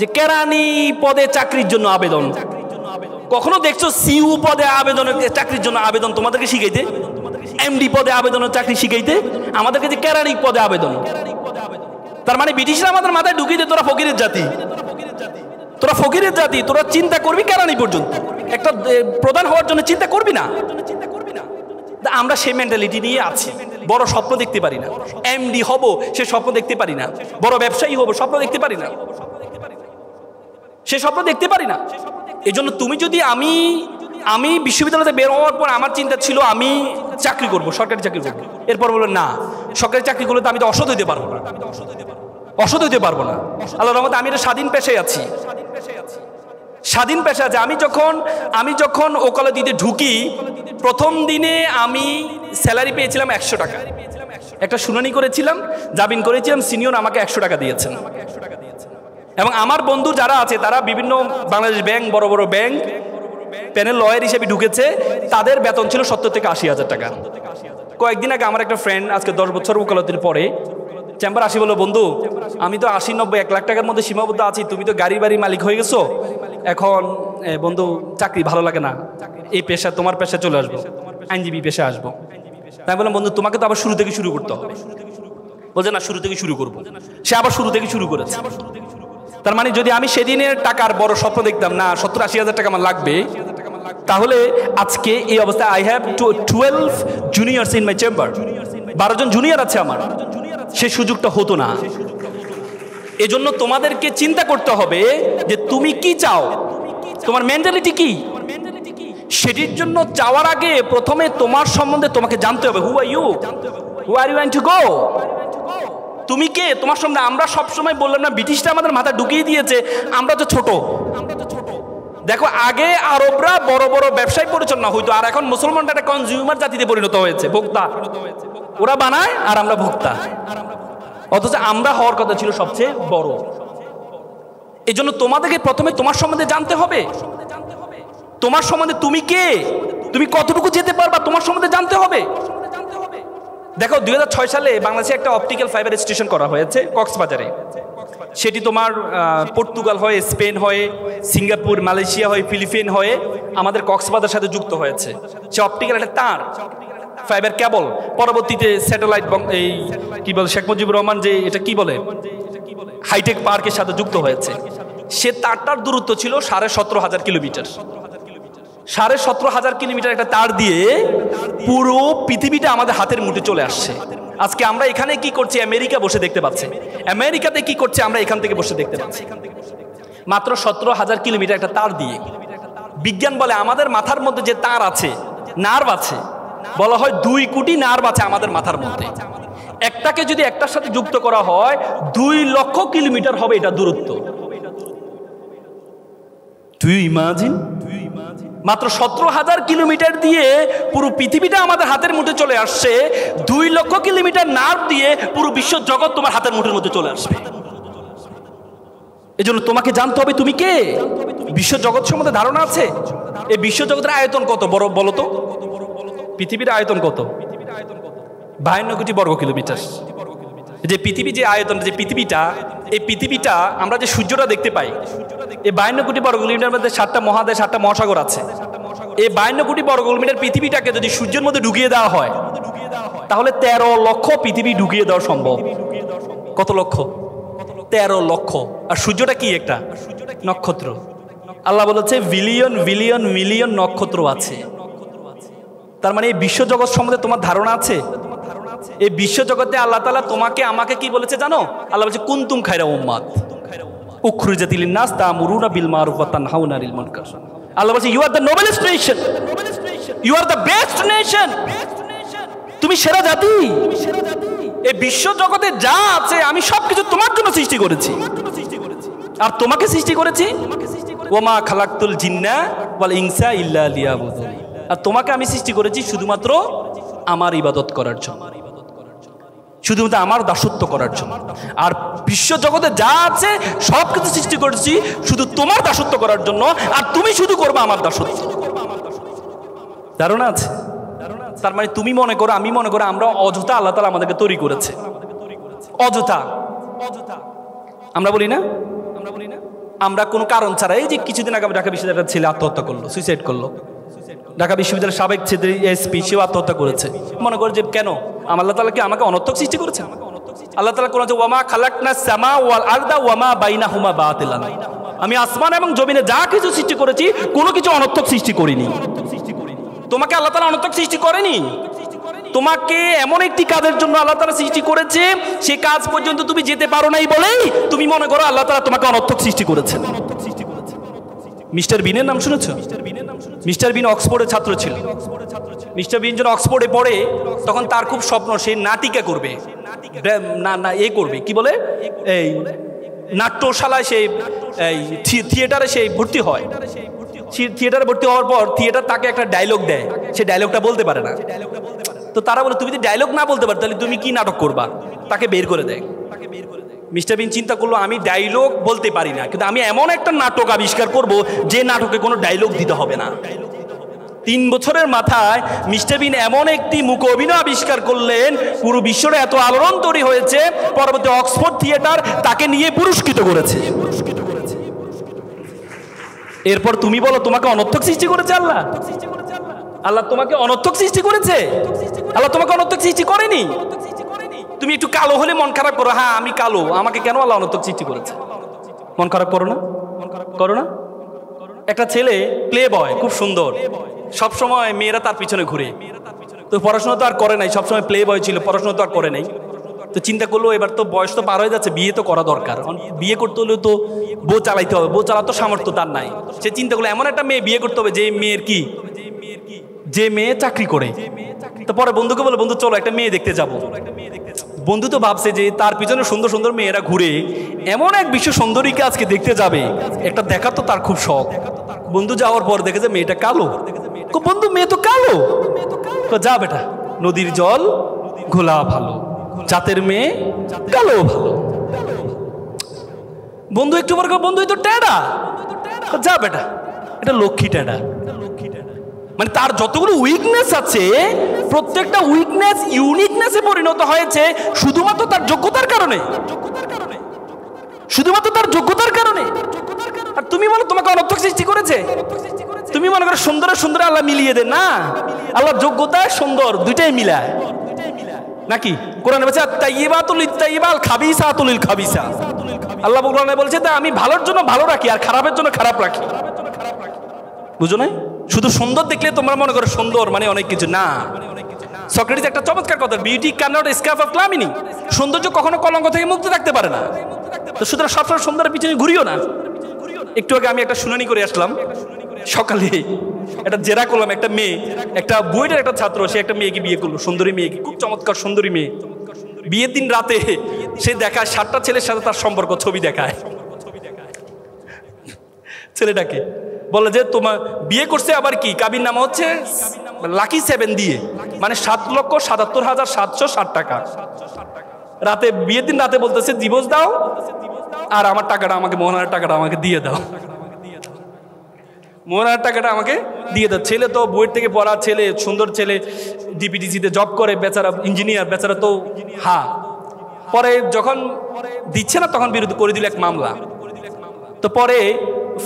[SPEAKER 1] যে কেরানি পদে চাকরির জন্য আবেদন, কখনো দেখছো সিইউ পদে আবেদনের চাকরির জন্য আবেদন তোমাদেরকে শিখাইতে? এমডি পদে আবেদনের চাকরি শিখাইতে আমাদেরকে যে কেরানি পদে আবেদন। তার মানে ব্রিটিশরা আমাদের মাথায় ঢুকিয়ে দেয় তোরা ফকিরের জাতি, তোরা ফকিরের জাতি, তোরা চিন্তা করবি কেরানি পর্যন্ত, একটা প্রধান হওয়ার জন্য চিন্তা করবি না। আমরা সেই মেন্টালিটি নিয়ে আছি, বড় স্বপ্ন দেখতে পারি না, এমডি হব সে স্বপ্ন দেখতে পারি না, বড় ব্যবসায়ী হব স্বপ্ন দেখতে পারি না, সে স্বপ্ন দেখতে পারি না। এই জন্য তুমি যদি আমি বিশ্ববিদ্যালয়তে বের হওয়ার পর আমার চিন্তা ছিল আমি চাকরি করব, সরকারি চাকরি করবো। এরপর বললো না, সরকারি চাকরি করলে তো আমি তো অসৎ হইতে পারবো না, অসৎ হইতে পারবো না। আল্লাহর রহমতে আমি একটা স্বাধীন পেশায় আছি, স্বাধীন পেশা আছে। আমি যখন ওকালতি দিতে ঢুকি প্রথম দিনে আমি স্যালারি পেয়েছিলাম 100 টাকা। একটা শুনানি করেছিলাম, জামিন করেছিলাম, সিনিয়র আমাকে 100 টাকা দিয়েছেন। এবং আমার বন্ধু যারা আছে তারা বিভিন্ন বাংলাদেশ ব্যাংক, বড় বড় ব্যাংক প্যানেল লয়ার হিসেবে ঢুকেছে, তাদের বেতন ছিল 70 থেকে 80 হাজার টাকা। কয়েকদিন আগে আমার একটা ফ্রেন্ড আজকে 10 বছর ওকালতির পরে চেম্বার আসি বললো, বন্ধু আমি তো 80, 90, 1 লাখ টাকার মধ্যে সীমাবদ্ধ আছি, তুমি তো গাড়ি বাড়ি মালিক হয়ে গেছো, এখন চাকরি ভালো লাগে না, এই পেশা তোমার পেশা চলে আসবো, আইনজীবী পেশা আসবো। তাই বললাম বন্ধু তোমাকে তো আবার শুরু থেকে শুরু করতে হবে। বলছে না শুরু থেকে শুরু করবো, সে আবার শুরু থেকে শুরু করেছে। তার মানে যদি আমি সেদিনের টাকার বড় স্বপ্ন দেখতাম না 70-80 হাজার টাকা আমার লাগবে, তাহলে আজকে এই অবস্থায় I have 12 juniors in my chamber, 12 জন জুনিয়র আছে আমার, সে সুযোগটা হতো না। এজন্য তোমাদেরকে চিন্তা করতে হবে যে তুমি কি চাও, তোমার মেন্টালিটি কি। সেটির জন্য চাওয়ার আগে প্রথমে তোমার সম্বন্ধে তোমাকে জানতে হবে। Who are you, who are you want to go, তুমি কে, তোমার সম্বন্ধে। আমরা সবসময় বললাম না ব্রিটিশরা আমাদের মাথা ঢুকিয়ে দিয়েছে আমরা তো ছোট। দেখো আগে আরবরা বড় বড় ব্যবসায় পরিচালনা হইতো, আর এখন মুসলমানরা একটা কনজিউমার জাতিতে পরিণত হয়েছে, ভোক্তা। ওরা বানায় আর আমরা ভোক্তা, অথচ আমরা হওয়ার কথা ছিল সবচেয়ে বড়। এই জন্য তোমাদেরকে প্রথমে তোমার সম্বন্ধে জানতে হবে, তোমার সম্বন্ধে তুমি কে, তুমি কতটুকু যেতে পারবা, তোমার সম্বন্ধে জানতে হবে। দেখো 2006 সালে বাংলাদেশে একটা অপটিক্যাল ফাইবার স্টেশন করা হয়েছে কক্সবাজারে। সেটি তোমার পর্তুগাল হয়ে, স্পেন হয়ে, সিঙ্গাপুর, মালয়েশিয়া হয়ে, ফিলিপিন হয়ে আমাদের কক্সবাজারের সাথে যুক্ত হয়েছে। সে অপটিক্যাল একটা তার, ফাইবার কেবল, পরবর্তীতে স্যাটেলাইট, এই কি বলে শেখ মুজিবুর রহমান যে এটা কি বলে হাইটেক পার্কের সাথে যুক্ত হয়েছে। সে তারটার দূরত্ব ছিল 17,500 কিলোমিটার। 17,500 কিলোমিটার একটা তার দিয়ে পুরো পৃথিবীটা আমাদের হাতের মুঠে চলে আসছে। আজকে আমরা এখানে কি করছি, আমেরিকা বসে দেখতে পাচ্ছি, আমেরিকাতে কি করছে আমরা এখান থেকে বসে দেখতে পাচ্ছি। মাত্র 17,000 কিলোমিটার একটা তার দিয়ে। বিজ্ঞান বলে আমাদের মাথার মধ্যে যে তার আছে, নার্ভ আছে, বলা হয় 2 কোটি নার্ভ আছে আমাদের মাথার মধ্যে। একটাকে যদি একটার সাথে যুক্ত করা হয় 2 লক্ষ কিলোমিটার হবে এটা দূরত্ব। তুই ইমাজিন, মাত্র 17,000 কিলোমিটার দিয়ে পুরো পৃথিবীটা আমাদের হাতের মুঠে চলে আসছে। 2 লক্ষ কিলোমিটার নার্ভ দিয়ে পুরো বিশ্ব জগৎ তোমার হাতের মুঠের মধ্যে চলে আসবে। এজন্য তোমাকে জানতে হবে তুমি কে, বিশ্ব জগৎ সম্বন্ধে ধারণা আছে। এই বিশ্ব জগতের আয়তন কত বড় বলো তো, পৃথিবীর আয়তন কত? 52 কোটি বর্গ কিলোমিটার। যে পৃথিবী যে আয়তন, যে পৃথিবীটা, এই পৃথিবীটা আমরা যে সূর্যটা দেখতে পাই, এই 52 কোটি বর্গ কিলোমিটার মধ্যে 7টা মহাদেশ, 7টা মহাসাগর আছে। এই 52 কোটি বর্গ কিলোমিটার পৃথিবীটাকে যদি সূর্যের মধ্যে ঢুকিয়ে দেওয়া হয় তাহলে 13 লক্ষ পৃথিবী ঢুকিয়ে দেওয়া সম্ভব। কত লক্ষ? 13 লক্ষ। আর সূর্যটা কি? একটা নক্ষত্র। আল্লাহ বলেছে বিলিয়ন বিলিয়ন মিলিয়ন নক্ষত্র আছে। তার মানে এই বিশ্বজগৎ সম্বন্ধে তোমার ধারণা আছে? এই বিশ্বজগতে আল্লাহ তাআলা তোমাকে আমাকে কি বলেছে জানো? আল্লাহ বলেছে কুনতুম খায়রা উম্মাত উখরিজাত লিন-নাস তা'মুরুনা বিল মারুফ ওয়া তানহাউনা আনিল মুনকার। আল্লাহ বলেছে you are the noblest nation, you are the best nation. তুমি সেরা জাতি। এই বিশ্বজগতে যা আছে আমি সবকিছু তোমার জন্য সৃষ্টি করেছি। আর তোমাকে সৃষ্টি করেছি ওমা খালাকতুল জিন্না ওয়াল ইনসা ইল্লা লিয়াবুদুন। আর তোমাকে আমি সৃষ্টি করেছি শুধুমাত্র আমার ইবাদত করার জন্য, শুধুমাত্র আমার দাসত্ব করার জন্য। আর বিশ্ব জগতে যা আছে সব কিছু সৃষ্টি করেছি শুধু তোমার দাসত্ব করার জন্য, আর তুমি শুধু করবে আমার দাসত্ব। ধারণা আছে? তার মানে তুমি মনে করো, আমি মনে করো আমরা অযথা আল্লাহ তাআলা আমাদেরকে তৈরি করেছে। অযথা আমরা বলি না, আমরা কোনো কারণ ছাড়া, এই যে কিছুদিন আগে ঢাকা বিশ্ববিদ্যালয়ের ছেলে আত্মহত্যা করলো, সুইসাইড করলো, ঢাকা বিশ্ববিদ্যালয়ের সাবেক ছেলে এসপি, সেও আত্মহত্যা করেছে। মনে করে যে কেন আল্লাহ তাআলা কি আমাকে অনর্থক সৃষ্টি করেছে? আল্লাহ তাআলা কোন ওয়ামা খালাকনা সামা ওয়াল আরদা ওয়ামা বাইনাহুমা বাতিলান, আমি আসমান এবং জমিনে যা কিছু সৃষ্টি করেছি কোনো কিছু অনর্থক সৃষ্টি করিনি। তোমাকে আল্লাহ তাআলা অনর্থক সৃষ্টি করেনি, তোমাকে এমন একটি কাজের জন্য আল্লাহ তাআলা সৃষ্টি করেছে, সে কাজ পর্যন্ত তুমি যেতে পারো নাই বলেই তুমি মনে করো আল্লাহ তাআলা তোমাকে অনর্থক সৃষ্টি করেছেন। মিস্টার বিনের নাম শুনেছো? মিস্টার বিন অক্সফোর্ডের ছাত্র ছিল। মিস্টার বিন যখন অক্সফোর্ডে পড়ে তখন তার খুব স্বপ্ন সে নাটিকা করবে, করবে কি বলে, এই নাট্যশালায় সে থিয়েটারে সে ভর্তি হয়। থিয়েটারে ভর্তি হওয়ার পর থিয়েটার তাকে একটা ডায়লগ দেয়, সে ডায়লগটা বলতে পারে না। তো তারা বলে তুমি যদি ডায়লগ না বলতে পারো তাহলে তুমি কি নাটক করবা? তাকে বের করে দেয়। মিস্টার বিন চিন্তা করলো আমি ডায়লগ বলতে পারি না, কিন্তু আমি এমন একটা নাটক আবিষ্কার করব যে নাটকে কোনো ডায়লগ দিতে হবে না। 3 বছরের মাথায় মিস্টার বিন এমন একটি মুখ অভিনয় আবিষ্কার করলেন, পুরো বিশ্বরে এত আলোড়ন তৈরি হয়েছে, পরবর্তী অক্সফোর্ড থিয়েটার তাকে নিয়ে পুরস্কৃত করেছে। এরপর তুমি বলো তোমাকে অনর্থক সৃষ্টি করেছে আল্লাহ? আল্লাহ তোমাকে অনর্থক সৃষ্টি করেছে? আল্লাহ তোমাকে অনর্থক সৃষ্টি করেনি। তুমি একটু কালো হলে মন খারাপ করো, হ্যাঁ আমি কালো, আমাকে কেন আল্লাহ অনর্থক সৃষ্টি করেছে? মন খারাপ করো না? করো না? একটা ছেলে প্লে বয়, খুব সুন্দর, সবসময় মেয়েরা তার পিছনে ঘুরে, তো পড়াশোনা তো আর করে নাই, সবসময় প্লে বয় ছিল, পড়াশোনা তো আর করে নাই। তো চিন্তা করলো এবার তো বয়স তো পার হয়ে যাচ্ছে, বিয়ে তো করা দরকার, বিয়ে করতে হলেও তো বউ চালাইতে হবে, বউ চালাতো সামর্থ্য তার নাই। সে চিন্তা করলো এমন একটা মেয়ে বিয়ে করতে হবে যে মেয়ের কি, যে মেয়ে চাকরি করে। তো পরে বন্ধুকে বলে বন্ধু চলো একটা মেয়ে দেখতে যাব। বন্ধু তো ভাবছে যে তার পিছনে সুন্দর সুন্দর মেয়েরা ঘুরে, এমন এক বিশ্ব সুন্দরীকে আজকে দেখতে যাবে, একটা দেখা তো তার খুব শখ। বন্ধু যাওয়ার পর দেখে যে মেয়েটা কালো। বন্ধু মেয়ে তো কালো, তো যা বেটা, নদীর জল ঘোলা ভালো, জাতের মেয়ে কালো ভালো। বন্ধু একটু পর বন্ধু তো টেডা, যা বেটা এটা লক্ষ্মী টেডা। মানে তার যতগুলো উইকনেস আছে প্রত্যেকটা উইকনেস ইউনিকনেসে পরিণত হয়েছে শুধুমাত্র তার যোগ্যতার কারণে, শুধুমাত্র তার যোগ্যতার কারণে। আর তুমি বলো তোমাকে অনর্থক সৃষ্টি করেছে? তুমি মনে করো সুন্দরের সুন্দর আল্লাহ মিলিয়ে দেন না, আল্লাহ যোগ্যতা সুন্দর দুইটাই মিলায় নাকি? কোরআনে বলছে তাইয়্যিবাতুল লিত-তাইয়্যিবাল খাবিসাতুল লিল-খাবিসা। আল্লাহ কোরআনে বলছে যে আমি ভালোর জন্য ভালো রাখি আর খারাপের জন্য খারাপ রাখি। বুঝো না? শুধু সুন্দর দেখলে তোমরা মনে করো সুন্দর মানে অনেক কিছু না। সক্রেটিস একটা চমৎকার কথা, beauty can not escape of calamity. সৌন্দর্য কখনো কলঙ্ক থেকে মুক্ত থাকতে পারে না। তো সুতরাং সবসময় সুন্দরের পিছনে ঘুরিও না। একটু আগে আমি একটা শুনানি করে আসলাম, সকালে একটা জেরা করলাম, একটা মেয়ে, একটা বুয়েটের একটা ছাত্র, সে একটা মেয়েকে বিয়ে করলো, সুন্দরী মেয়েকে, খুব চমৎকার সুন্দরী মেয়ে। বিয়ের দিন রাতে সে দেখায় 7টা ছেলের সাথে তার সম্পর্ক, ছবি দেখায় ছেলেটাকে, বলে যে তোমার বিয়ে করছে আবার কি কাবির নামা হচ্ছে লাকি 7 দিয়ে, মানে 7,77,760 টাকা। রাতে বিয়ের দিন রাতে বলতেছে ডিভোর্স দাও আর আমার টাকাটা আমাকে, মোহনার টাকাটা আমাকে দিয়ে দাও, মোহনার টাকাটা আমাকে দিয়ে দাও। ছেলে তো বুয়েট থেকে পড়া ছেলে, সুন্দর ছেলে, ডিপিটিসিতে জব করে, বেচারা ইঞ্জিনিয়ার, বেচারা তো হ্যাঁ। পরে যখন দিচ্ছে না তখন বিরুদ্ধে করে দিল এক মামলা। তো পরে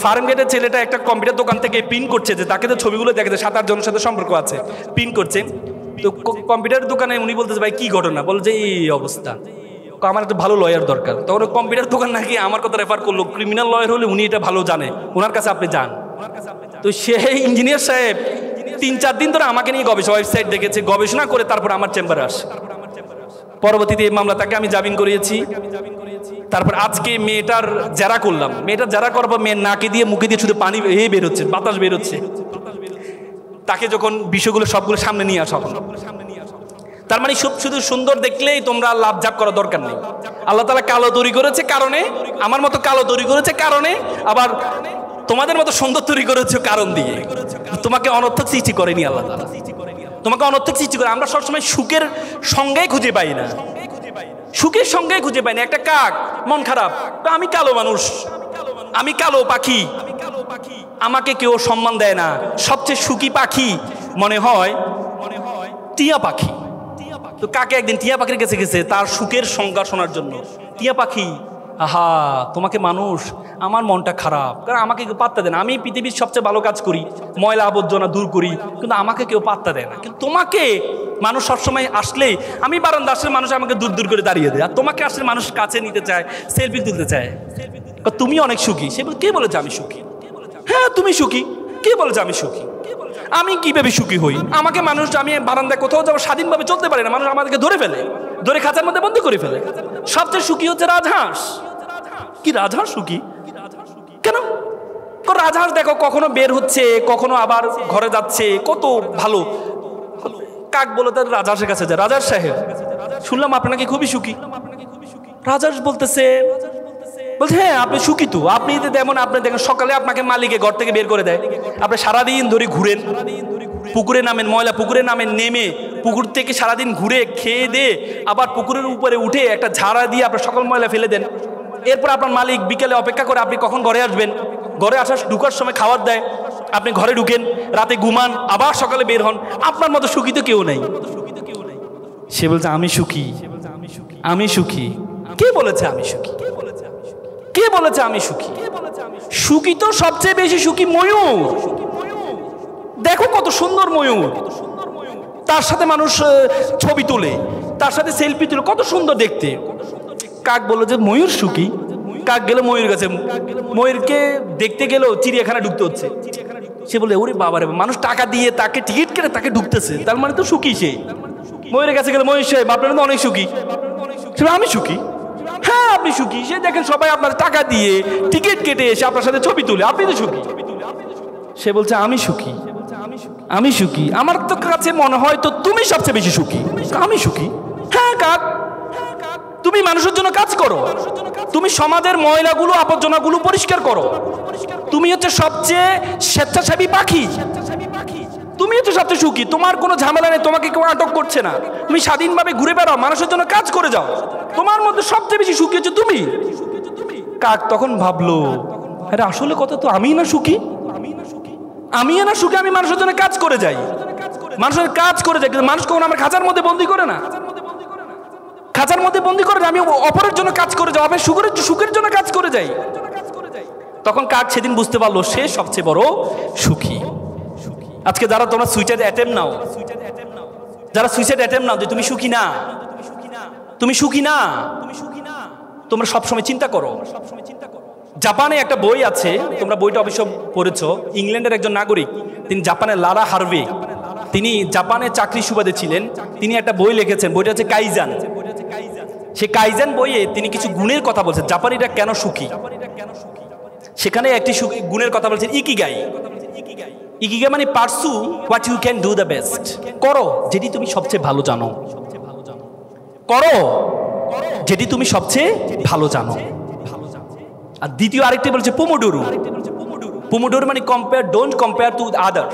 [SPEAKER 1] ফার্ম গেটের ছেলেটা একটা কম্পিউটার দোকান থেকে পিন করছে, যে তাকে তো ছবিগুলো দেখেছে, 7-8 জনের সাথে সম্পর্ক আছে, পিন করছে। তো কম্পিউটার দোকানে উনি বলতেছে ভাই কি ঘটনা, বলে যে এই অবস্থা, আমার একটা ভালো লয়ার দরকার। তখন কম্পিউটার দোকান নাকি আমার কথা রেফার করলো, ক্রিমিনাল লয়ার হলে উনি এটা ভালো জানে, ওনার কাছে আপনি যান। তো সেই ইঞ্জিনিয়ার সাহেব 3-4 দিন ধরে আমাকে নিয়ে ওয়েবসাইট দেখেছে, গবেষণা করে তারপর আমার চেম্বারে আসে। পরবর্তীতে এই মামলা তাকে আমি জামিন করিয়েছি। তারপর আজকে মেয়েটার জেরা করলাম, মেয়েটার জেরা করার পর মেয়ের নাকে দিয়ে মুখে দিয়ে শুধু পানি বের হচ্ছে, বাতাস বের হচ্ছে। তাকে যখন বিষয়গুলো সবগুলো সামনে নিয়ে আসা হলো, তার মানে শুধু সুন্দর দেখলেই তোমরা লাভ ঝাপ করার দরকার নেই। আল্লাহ তাআলা কালো তৈরি করেছে কারণে, আমার মতো কালো তৈরি করেছে কারণে, আবার তোমাদের মতো সুন্দর তৈরি করেছে কারণ দিয়ে। তোমাকে অনর্থক সৃষ্টি করেনি আল্লাহ তাআলা, তোমাকে অনর্থক সৃষ্টি করে। আমরা সবসময় সুখের সঙ্গেই খুঁজে পাই না, সুখের সঙ্গেই খুঁজে পাই না। একটা কাক মন খারাপ, আমি কালো মানুষ, আমি কালো পাখি, আমাকে কেউ সম্মান দেয় না। সবচেয়ে সুখী পাখি মনে হয় টিয়া পাখি। তো কাকে একদিন টিয়া পাখির কাছে গেছে তার সুখের সংজ্ঞা শোনার জন্য। টিয়া পাখি আহা, তোমাকে মানুষ, আমার মনটা খারাপ, কারণ আমাকে কেউ পাত্তা দেয় না। আমি পৃথিবীর সবচেয়ে ভালো কাজ করি, ময়লা আবর্জনা দূর করি, কিন্তু আমাকে কেউ পাত্তা দেয় না। কিন্তু তোমাকে মানুষ সবসময় আসলেই, আমি বারান্দা আসলে মানুষ আমাকে দূর দূর করে দাঁড়িয়ে দেয়, আর তোমাকে আসলে মানুষ কাছে নিতে চায়, সেলফি তুলতে চায়। তুমি অনেক সুখী। সে কে বলেছে আমি সুখী? হ্যাঁ তুমি সুখী। কে বলেছে আমি সুখী? আমি কিভাবে সুখী হই? আমাকে মানুষ, আমি বারান্দায় কোথাও যাবো, স্বাধীনভাবে চলতে পারি না, মানুষ আমাদেরকে ধরে ফেলে, ধরে খাঁচার মধ্যে বন্দি করে ফেলে। সবচেয়ে সুখী হচ্ছে রাজহাঁস। কি রাজহাঁস সুখী? কেন? রাজহাঁস দেখো কখনো বের হচ্ছে, কখনো আবার ঘরে যাচ্ছে, কত ভালো। কাক বলে তার রাজহাঁসের কাছে যায়, রাজহাঁস সাহেব শুনলাম আপনাকে খুবই সুখী। রাজহাঁস বলতেছে, বলছে হ্যাঁ আপনি সুখী তো, আপনি যেমন আপনি দেখেন সকালে আপনাকে মালিকে ঘর থেকে বের করে দেয়, আপনি সারাদিন ধরে ঘুরেন, পুকুরে নামেন, ময়লা পুকুরে নামেন, নেমে পুকুর থেকে সারাদিন ঘুরে খেয়ে দিয়ে আবার পুকুরের উপরে উঠে একটা ঝাড়া দিয়ে আপনার সকল ময়লা ফেলে দেন। এরপর আপনার মালিক বিকেলে অপেক্ষা করে আপনি কখন ঘরে আসবেন, ঘরে আসার ঢুকার সময় খাবার দেয়, আপনি ঘরে ঢুকেন, রাতে ঘুমান, আবার সকালে বের হন। আপনার মতো সুখী তো কেউ নেই। সে বলছে আমি সুখী, আমি সুখী। কে বলেছে আমি সুখী? কে বলেছে আমি সুখী? সুখী তো সবচেয়ে বেশি সুখী ময়ূর। দেখো কত সুন্দর ময়ূর, তার সাথে মানুষ ছবি তোলে, তার সাথে সেলফি তোলে, কত সুন্দর দেখতে। কাক বললো যে ময়ূর সুখী। কাক গেল ময়ূর কাছে, ময়ূরকে দেখতে গেলেও চিড়িয়াখানা ঢুকতে হচ্ছে। সে বলে ওরে বাবা রে, মানুষ টাকা দিয়ে তাকে টিকিট কেটে তাকে ঢুকতেছে, তার মানে তো সুখী সে। ময়ূরের কাছে গেলে, ময়ূর সাহেব আপনারা তো অনেক সুখী। আমি সুখী। হ্যাঁ আপনি সুখী। সে দেখেন সবাই আপনার টাকা দিয়ে টিকিট কেটে এসে আপনার সাথে ছবি তুলে, আপনি তো সুখী। সে বলছে আমি সুখী, আমি সুখী। আমার তো কাছে মনে হয় তো তুমি সবচেয়ে বেশি সুখী। আমি সুখী। হ্যাঁ কাক, তুমি মানুষের জন্য কাজ করো, তুমি সমাজের ময়লাগুলো আবর্জনাগুলো পরিষ্কার করো, তুমি হচ্ছে সবচেয়ে স্বেচ্ছাসেবী পাখি, তুমি হচ্ছে সবচেয়ে সুখী। তোমার কোনো ঝামেলা নেই, তোমাকে কেউ আটক করছে না, তুমি স্বাধীনভাবে ঘুরে বেড়াও, মানুষের জন্য কাজ করে যাও, তোমার মধ্যে সবচেয়ে বেশি সুখী হচ্ছে তুমি। কাক তখন ভাবলো, আরে আসলে কথা তো আমি না সুখী, আমি না সুখী, আমি মানুষের জন্য কাজ করে যাই, মানুষের কাজ করে যাই, কিন্তু মানুষ কখনো আমার খাঁচার মধ্যে বন্দি করে না, খাঁচার মধ্যে বন্দি করে, আমি অপরের জন্য কাজ করে যাই, আমি সুখের জন্য কাজ করে যাই। তখন কাক সেদিন বুঝতে পারলো সে সবচেয়ে বড় সুখী। আজকে যারা তোমরা সুইসাইড অ্যাটেম্প নাও, যারা সুইসাইড অ্যাটেম্প নাও যে তুমি সুখী না, তুমি সুখী না, তোমরা সবসময় চিন্তা করো। জাপানে একটা বই আছে, তোমরা বইটা অবশ্য পড়েছো, ইংল্যান্ডের একজন নাগরিক, তিনি জাপানের লারা হার্ভে, তিনি জাপানে চাকরি সুবাদে ছিলেন, তিনি একটা বই লিখেছেন, বইটা হচ্ছে কাইজান। সে কাইজান বইয়ে তিনি কিছু গুণের কথা বলছেন, জাপানিরা কেন সুখী। সেখানে একটি গুণের কথা বলছেন ইকিগাই। ইকিগাই মানে pursue what you can do the best, করো যেটি তুমি সবচেয়ে ভালো জানো, করো যেটি তুমি সবচেয়ে ভালো জানো। আর দ্বিতীয় আরেকটি বলছে পোমোডোরো। পোমোডোরো মানে compare, don't compare to other,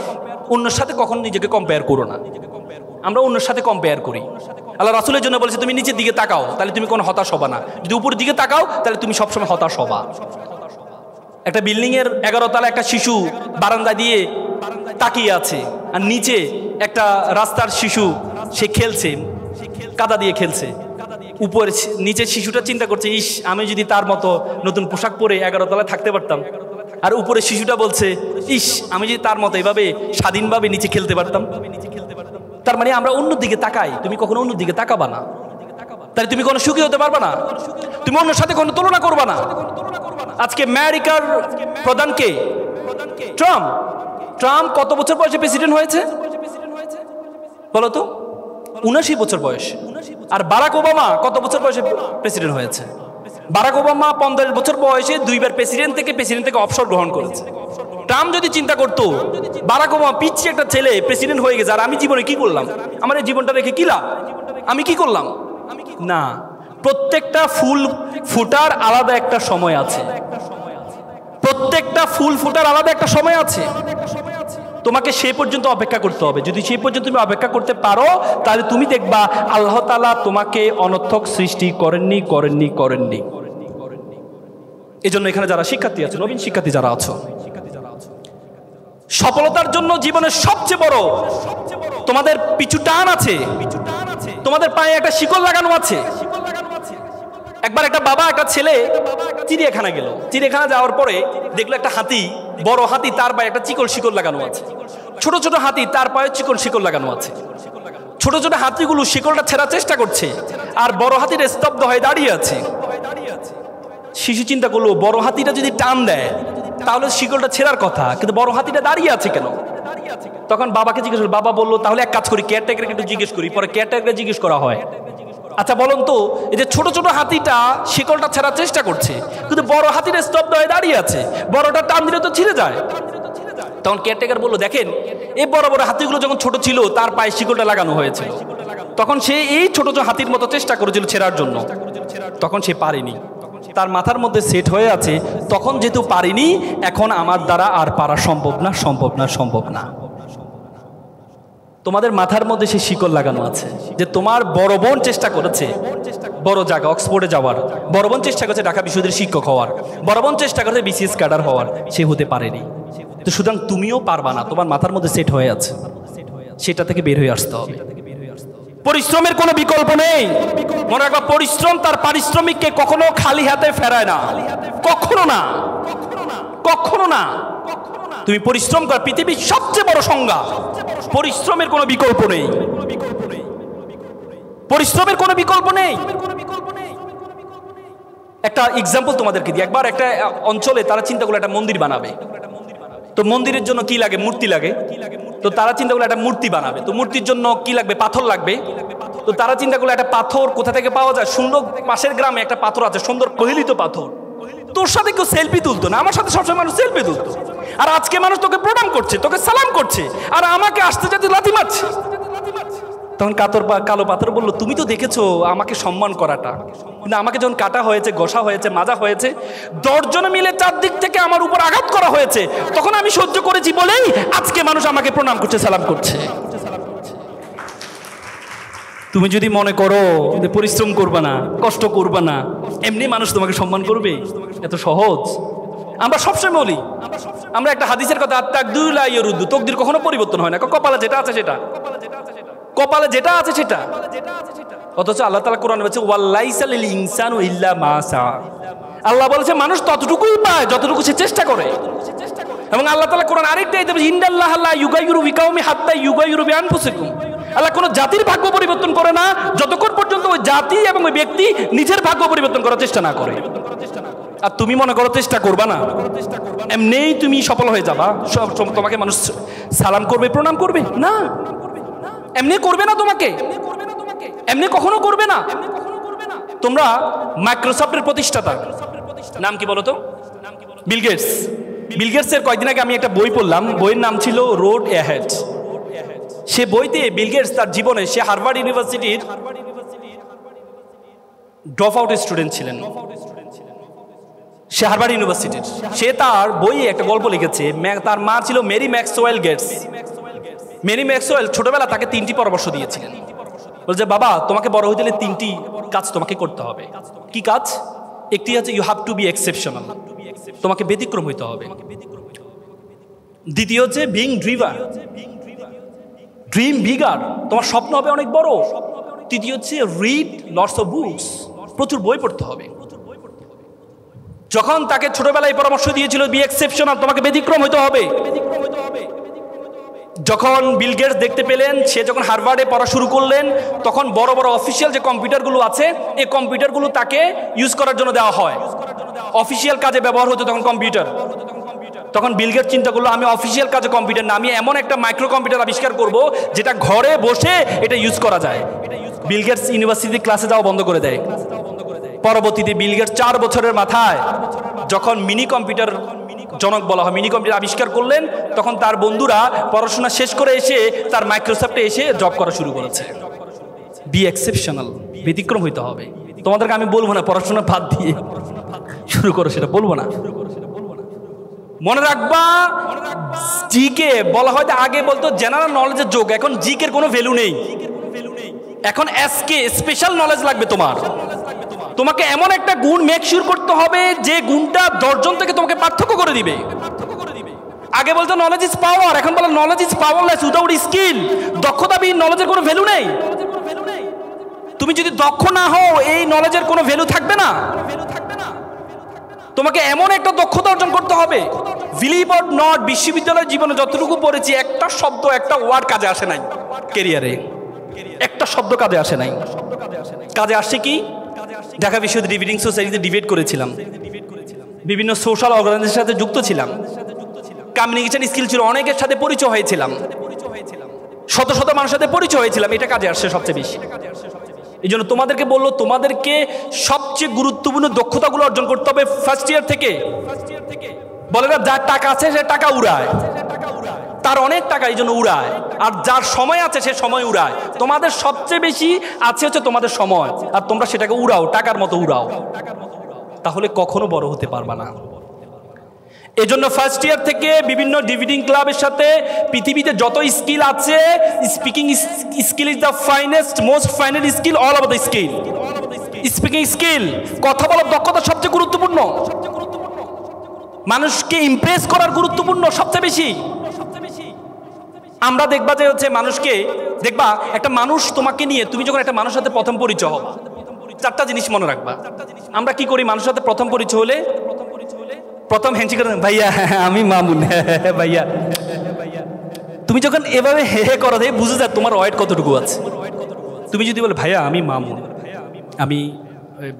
[SPEAKER 1] অন্যের সাথে কখনো নিজেকে কম্পেয়ার করো না। আমরা অন্যের সাথে কম্পেয়ার করি। আল্লাহ রাসূলের জন্য বলেছে তুমি নিচের দিকে তাকাও, তাহলে তুমি কোনো হতাশ হবা না, যদি উপরের দিকে তাকাও তাহলে তুমি সবসময় হতাশ হবা। একটা বিল্ডিং এর 11 তলা একটা শিশু বারান্দা দিয়ে তাকিয়ে আছে, আর নিচে একটা রাস্তার শিশু, সে খেলছে, কাদা দিয়ে খেলছে। উপরে নিচের শিশুটা চিন্তা করছে, ইস আমি যদি তার মতো নতুন পোশাক পরে 11 তলায় থাকতে পারতাম। আর উপরে শিশুটা বলছে, ইস আমি যদি তার মতো এভাবে স্বাধীনভাবে নিচে খেলতে পারতাম। তার মানে আমরা অন্য দিকে তাকাই, তুমি কখনো অন্য দিকে তাকাবা না, তাহলে তুমি কোনো সুখী হতে পারবা না, তুমি অন্যের সাথে কোনো তুলনা করবা না। আজকে আমেরিকার প্রধানকে ট্রাম্প, ট্রাম্প কত বছর বয়সে প্রেসিডেন্ট হয়েছে বলো তো? 79 বছর বয়স। আর বারাক ওবামা কত বছর বয়সে প্রেসিডেন্ট হয়েছে? বারাক ওবামা 15 বছর বয়সে 2 বার প্রেসিডেন্ট থেকে অবসর গ্রহণ করেছে। ট্রাম্প যদি চিন্তা করতো বারাক ওবামা পিচ্ছি একটা ছেলে প্রেসিডেন্ট হয়ে গেছে, আর আমি জীবনে কি করলাম, আমার এই জীবনটা রেখে কি লাভ, আমি কি করলাম না। প্রত্যেকটা ফুল ফুটার আলাদা একটা সময় আছে, প্রত্যেকটা ফুল ফুটার আলাদা একটা সময় আছে, তোমাকে সেই পর্যন্ত অপেক্ষা করতে হবে। যদি সেই পর্যন্ত তুমি অপেক্ষা করতে পারো তাহলে তুমি দেখবা আল্লাহ তাআলা তোমাকে অনর্থক সৃষ্টি করেননি। এজন্য এখানে যারা শিক্ষার্থী আছো, নবীন শিক্ষার্থী যারা আছো, সফলতার জন্য জীবনের সবচেয়ে বড় তোমাদের পিছু টান আছে, তোমাদের পায়ে একটা শিকল লাগানো আছে। একবার একটা বাবা একটা ছেলে চিড়িয়াখানা গেল, চিড়িয়াখানা যাওয়ার পরে দেখলো একটা হাতি, বড় হাতি, তার পায়ে একটা চিকন শিকল লাগানো আছে। ছোট ছোট হাতি তার পায়ে চিকন শিকল লাগানো আছে। ছোট ছোট হাতিগুলো শিকলটা ছেঁড়ার চেষ্টা করছে, আর বড় হাতির স্তব্ধ হয়ে দাঁড়িয়ে আছে। শিশু চিন্তা করলো, বড় হাতিটা যদি টান দেয় তাহলে শিকলটা ছেঁড়ার কথা, কিন্তু বড় হাতিটা দাঁড়িয়ে আছে কেন? তখন বাবাকে জিজ্ঞেস করল, বাবা বললো তাহলে এক কাজ করি, কেয়ারটেকারকে একটু জিজ্ঞেস করি। পরে কেয়ারটেকারকে জিজ্ঞেস করা হয়, আচ্ছা বলুন তো, এই যে ছোট ছোট হাতিটা শিকলটা ছেঁড়ার চেষ্টা করছে, কিন্তু বড় হাতিটা স্তব্ধ হয়ে দাঁড়িয়ে আছে, বড়টা টান দিলে তো ছিঁড়ে যায়। তখন কেয়ারটেকার বললো, দেখেন এই বড় বড় হাতিগুলো যখন ছোট ছিল তার পায়ে শিকলটা লাগানো হয়েছিল, তখন সে এই ছোট ছোট হাতির মতো চেষ্টা করেছিল ছেঁড়ার জন্য, তখন সে পারেনি। তার মাথার মধ্যে সেট হয়ে আছে, তখন যেহেতু পারিনি, এখন আমার দ্বারা আর পারা সম্ভব না, সম্ভব না, সম্ভব না। তোমাদের মাথার মধ্যে সে শিকল লাগানো আছে যে তোমার বড় বোন চেষ্টা করেছে বড় জায়গা অক্সফোর্ডে যাওয়ার, বড় বোন চেষ্টা করেছে ঢাকা বিশ্ববিদ্যালয়ের শিক্ষক হওয়ার, বড় বোন চেষ্টা করেছে বিসিএস ক্যাডার হওয়ার, সে হতে পারেনি। তো সুতরাং তুমিও পারবা না, তোমার মাথার মধ্যে সেট হয়ে আছে, সেটা থেকে বের হয়ে আসতে হবে। পরিশ্রমের কোনো বিকল্প নেই। মনে রাখবা, পরিশ্রম তার পারিশ্রমিককে কখনো খালি হাতে ফেরায় না, কখনো না, কখনো না। তুমি পরিশ্রম কর, পৃথিবীর সবচেয়ে বড় সংজ্ঞা। পরিশ্রমের কোনো বিকল্প নেই, পরিশ্রমের কোনো বিকল্প নেই। একটা এক্সাম্পল তোমাদেরকে দিই। একবার একটা অঞ্চলে তারা চিন্তা করলো একটা মন্দির বানাবে। তো মন্দিরের জন্য কি লাগে? মূর্তি লাগে। তো তারা চিন্তা করলো একটা মূর্তি বানাবে। তো মূর্তির জন্য কি লাগবে? পাথর লাগবে। তো তারা চিন্তা করলো একটা পাথর কোথা থেকে পাওয়া যায়? সুন্দর পাশের গ্রামে একটা পাথর আছে, সুন্দর পরিহিত পাথর। তোর সাথে কেউ সেলফি তুলতো না, আমার সাথে সবসময় মানুষ সেলফি তুলতো। আর আজকে মানুষ তোকে প্রণাম করছে, তোকে সালাম করছে, আর আমাকে আসতে যেতে লাথি মারছে। তখন কালো পাথর বললো, তুমি তো দেখেছো আমাকে সম্মান করাটা, কিন্তু আমাকে যখন কাটা হয়েছে, ঘষা হয়েছে, মাজা হয়েছে, 10 জন মিলে চারদিক থেকে আমার উপর আঘাত করা হয়েছে, তখন আমি সহ্য করেছি বলেই আজকে মানুষ আমাকে প্রণাম করছে, সালাম করছে। তুমি যদি মনে করো যে পরিশ্রম করবে না, কষ্ট করবে না, এমনি মানুষ তোমাকে সম্মান করবে, এত সহজ? আমরা সবসময় বলি, আমরা একটা হাদিসের কথা, তাকদীরুল ইয়ারুদ্দু, তাকদীর কখনো পরিবর্তন হয় না। কপালে যেটা আছে সেটা, কপালে যেটা আছে সেটা। অথচ আল্লাহ তাআলা কোরআনে বলেছে, ওয়ালাইসা লিল ইনসানু ইল্লা মা সা। আল্লাহ বলেছে মানুষ ততটুকুই পায় যতটুকু সে চেষ্টা করে। এবং আল্লাহ তাআলা কোরআন আরেকটা আয়াতে বলেছে, ইন্নাল্লাহা লা ইউগাইয়িরু বিকাউমি হাত্তা ইউগাইয়িরু বিআনফুসিকুম। আল্লাহ কোনো জাতির ভাগ্য পরিবর্তন করে না যতক্ষণ পর্যন্ত ওই জাতি এবং ওই ব্যক্তি নিজের ভাগ্য পরিবর্তন করার চেষ্টা না করে। আর তুমি মনে করো চেষ্টা করবা না, এমনিই তুমি সফল হয়ে যাবা, তোমাকে মানুষ সালাম করবে, প্রণাম করবে না, এমনি করবে না, তোমাকে এমনি কখনো করবে না। তোমরা মাইক্রোসফটের প্রতিষ্ঠাতা নাম কি বলো তো? Bill Gates. বিল গেটসের কয়েকদিন আগে আমি একটা বই পড়লাম, বইয়ের নাম ছিল রোড অ্যাহেড। সে বইতে বিল গেটস তার জীবনে, সে হার্ভার্ড ইউনিভার্সিটির ড্রপ আউট স্টুডেন্ট ছিলেন। সে হার্ভার্ড ইউনিভার্সিটির, সে তার বইয়ে একটা গল্প লিখেছে। তার মা ছিল Mary Maxwell Gates. Mary Maxwell ছোটবেলা তাকে 3টি পরামর্শ দিয়েছিলেন। বলছে, বাবা তোমাকে বড় হতে গেলে 3টি কাজ তোমাকে করতে হবে। কি কাজ? একটি হচ্ছে you have to be exceptional, তোমাকে ব্যতিক্রম হইতে হবে। দ্বিতীয় হচ্ছে বিং ড্রিভার, ড্রিম বিগার, তোমার স্বপ্ন হবে অনেক বড়। তৃতীয় হচ্ছে রিড লটস অফ বুকস, প্রচুর বই পড়তে হবে। যখন তাকে ছোটবেলায় পরামর্শ দিয়েছিল বি এক্সেপশনাল, তোমাকে ব্যতিক্রম হইতে হবে, যখন বিল গেটস দেখতে পেলেন, সে যখন হার্ভার্ডে পড়া শুরু করলেন, তখন বড় বড় অফিসিয়াল যে কম্পিউটারগুলো আছে, এই কম্পিউটারগুলো তাকে ইউজ করার জন্য দেওয়া হয়। অফিসিয়াল কাজে ব্যবহার হতো তখন কম্পিউটার। তখন বিল গেটস চিন্তা করলো, আমি অফিসিয়াল কাজে কম্পিউটার না, আমি এমন একটা মাইক্রো কম্পিউটার আবিষ্কার করব যেটা ঘরে বসে এটা ইউজ করা যায়। বিল গেটস ইউনিভার্সিটি ক্লাসে যাওয়া বন্ধ করে দেয়। পরবর্তীতে বিল গেটস 4 বছরের মাথায় যখন মিনি কম্পিউটার জনক বলা হয়, মিনি কম্পিউটার আবিষ্কার করলেন, তখন তার বন্ধুরা পড়াশোনা শেষ করে এসে তার মাইক্রোসফটে এসে জব করা শুরু করেছে। বি এক্সেপশনাল, ব্যতিক্রম হইতে হবে। তোমাদেরকে আমি বলবো না পড়াশোনা বাদ দিয়ে শুরু করো, সেটা বলবো না। মনে রাখবা, জিকে বলা হয়, আগে বলতো জেনারেল নলেজের যোগ, এখন জিকের কোনো ভ্যালু নেই। এখন এসকে স্পেশাল নলেজ লাগবে তোমার। তোমাকে এমন একটা গুণ মেক শিওর করতে হবে যে গুণটা 10 জন থেকে তোমাকে পার্থক্য করে দিবে। আগে বলতো নলেজ ইজ পাওয়ার, এখন বলে knowledge is powerless without skill. দক্ষতাবিহীন নলেজের কোনো ভ্যালু নেই। তুমি যদি দক্ষ না হও এই নলেজের কোনো ভ্যালু থাকবে না। তোমাকে এমন একটা দক্ষতা অর্জন করতে হবে, বিলিভ অর নট, বিশ্ববিদ্যালয় জীবনে যতটুকু পড়েছি একটা শব্দ একটা ওয়ার্ড কাজে আসে নাই। ক্যারিয়ারে একটা শব্দ কাজে আসে নাই। কাজে আসছে কি? ঢাকা বিশ্ববিদ্যালয় ডিবেটিং সোসাইটিতে ডিবেট করেছিলাম, বিভিন্ন সোশ্যাল অর্গানাইজেশনের সাথে যুক্ত ছিলাম, কমিউনিকেশন স্কিল ছিল, অনেকের সাথে পরিচয় হয়েছিলাম, শত শত মানুষের সাথে পরিচয় হয়েছিলাম। এটা কাজে আসছে সবচেয়ে বেশি। এই জন্য তোমাদেরকে বললো, তোমাদেরকে সবচেয়ে গুরুত্বপূর্ণ দক্ষতাগুলো অর্জন করতে হবে ফার্স্ট ইয়ার থেকে। বলে না যার টাকা আছে সে টাকা উড়ায়, তার অনেক টাকা এই জন্য উড়ায়, আর যার সময় আছে সে সময় উড়ায়। তোমাদের সবচেয়ে বেশি আছে হচ্ছে তোমাদের সময়, আর তোমরা সেটাকে উড়াও, টাকার মতো উড়াও, তাহলে কখনো বড় হতে পারবা না। এজন্য ফার্স্ট ইয়ার থেকে বিভিন্ন ডিবেটিং ক্লাবের সাথে পৃথিবীতে যত স্কিল আছে, speaking skill is the finest, most final skill, all over the skill. Speaking skill, কথা বলার দক্ষতা সবচেয়ে গুরুত্বপূর্ণ, মানুষকে ইমপ্রেস করার গুরুত্বপূর্ণ সবচেয়ে বেশি। আমরা দেখবা যে হচ্ছে মানুষকে দেখবা, একটা মানুষ তোমাকে নিয়ে, তুমি যখন একটা মানুষের সাথে প্রথম পরিচয় হবা, চারটা জিনিস মনে রাখবা। আমরা কি করি মানুষের সাথে প্রথম পরিচয় হলে? প্রথম হ্যান্ডশেক করেন, ভাইয়া আমি মামুন, ভাইয়া। তুমি যখন এভাবে হে হে করো, বুঝে যায় তোমার ওয়েট কতটুকু আছে। তুমি যদি বলে ভাইয়া আমি মামুন, আমি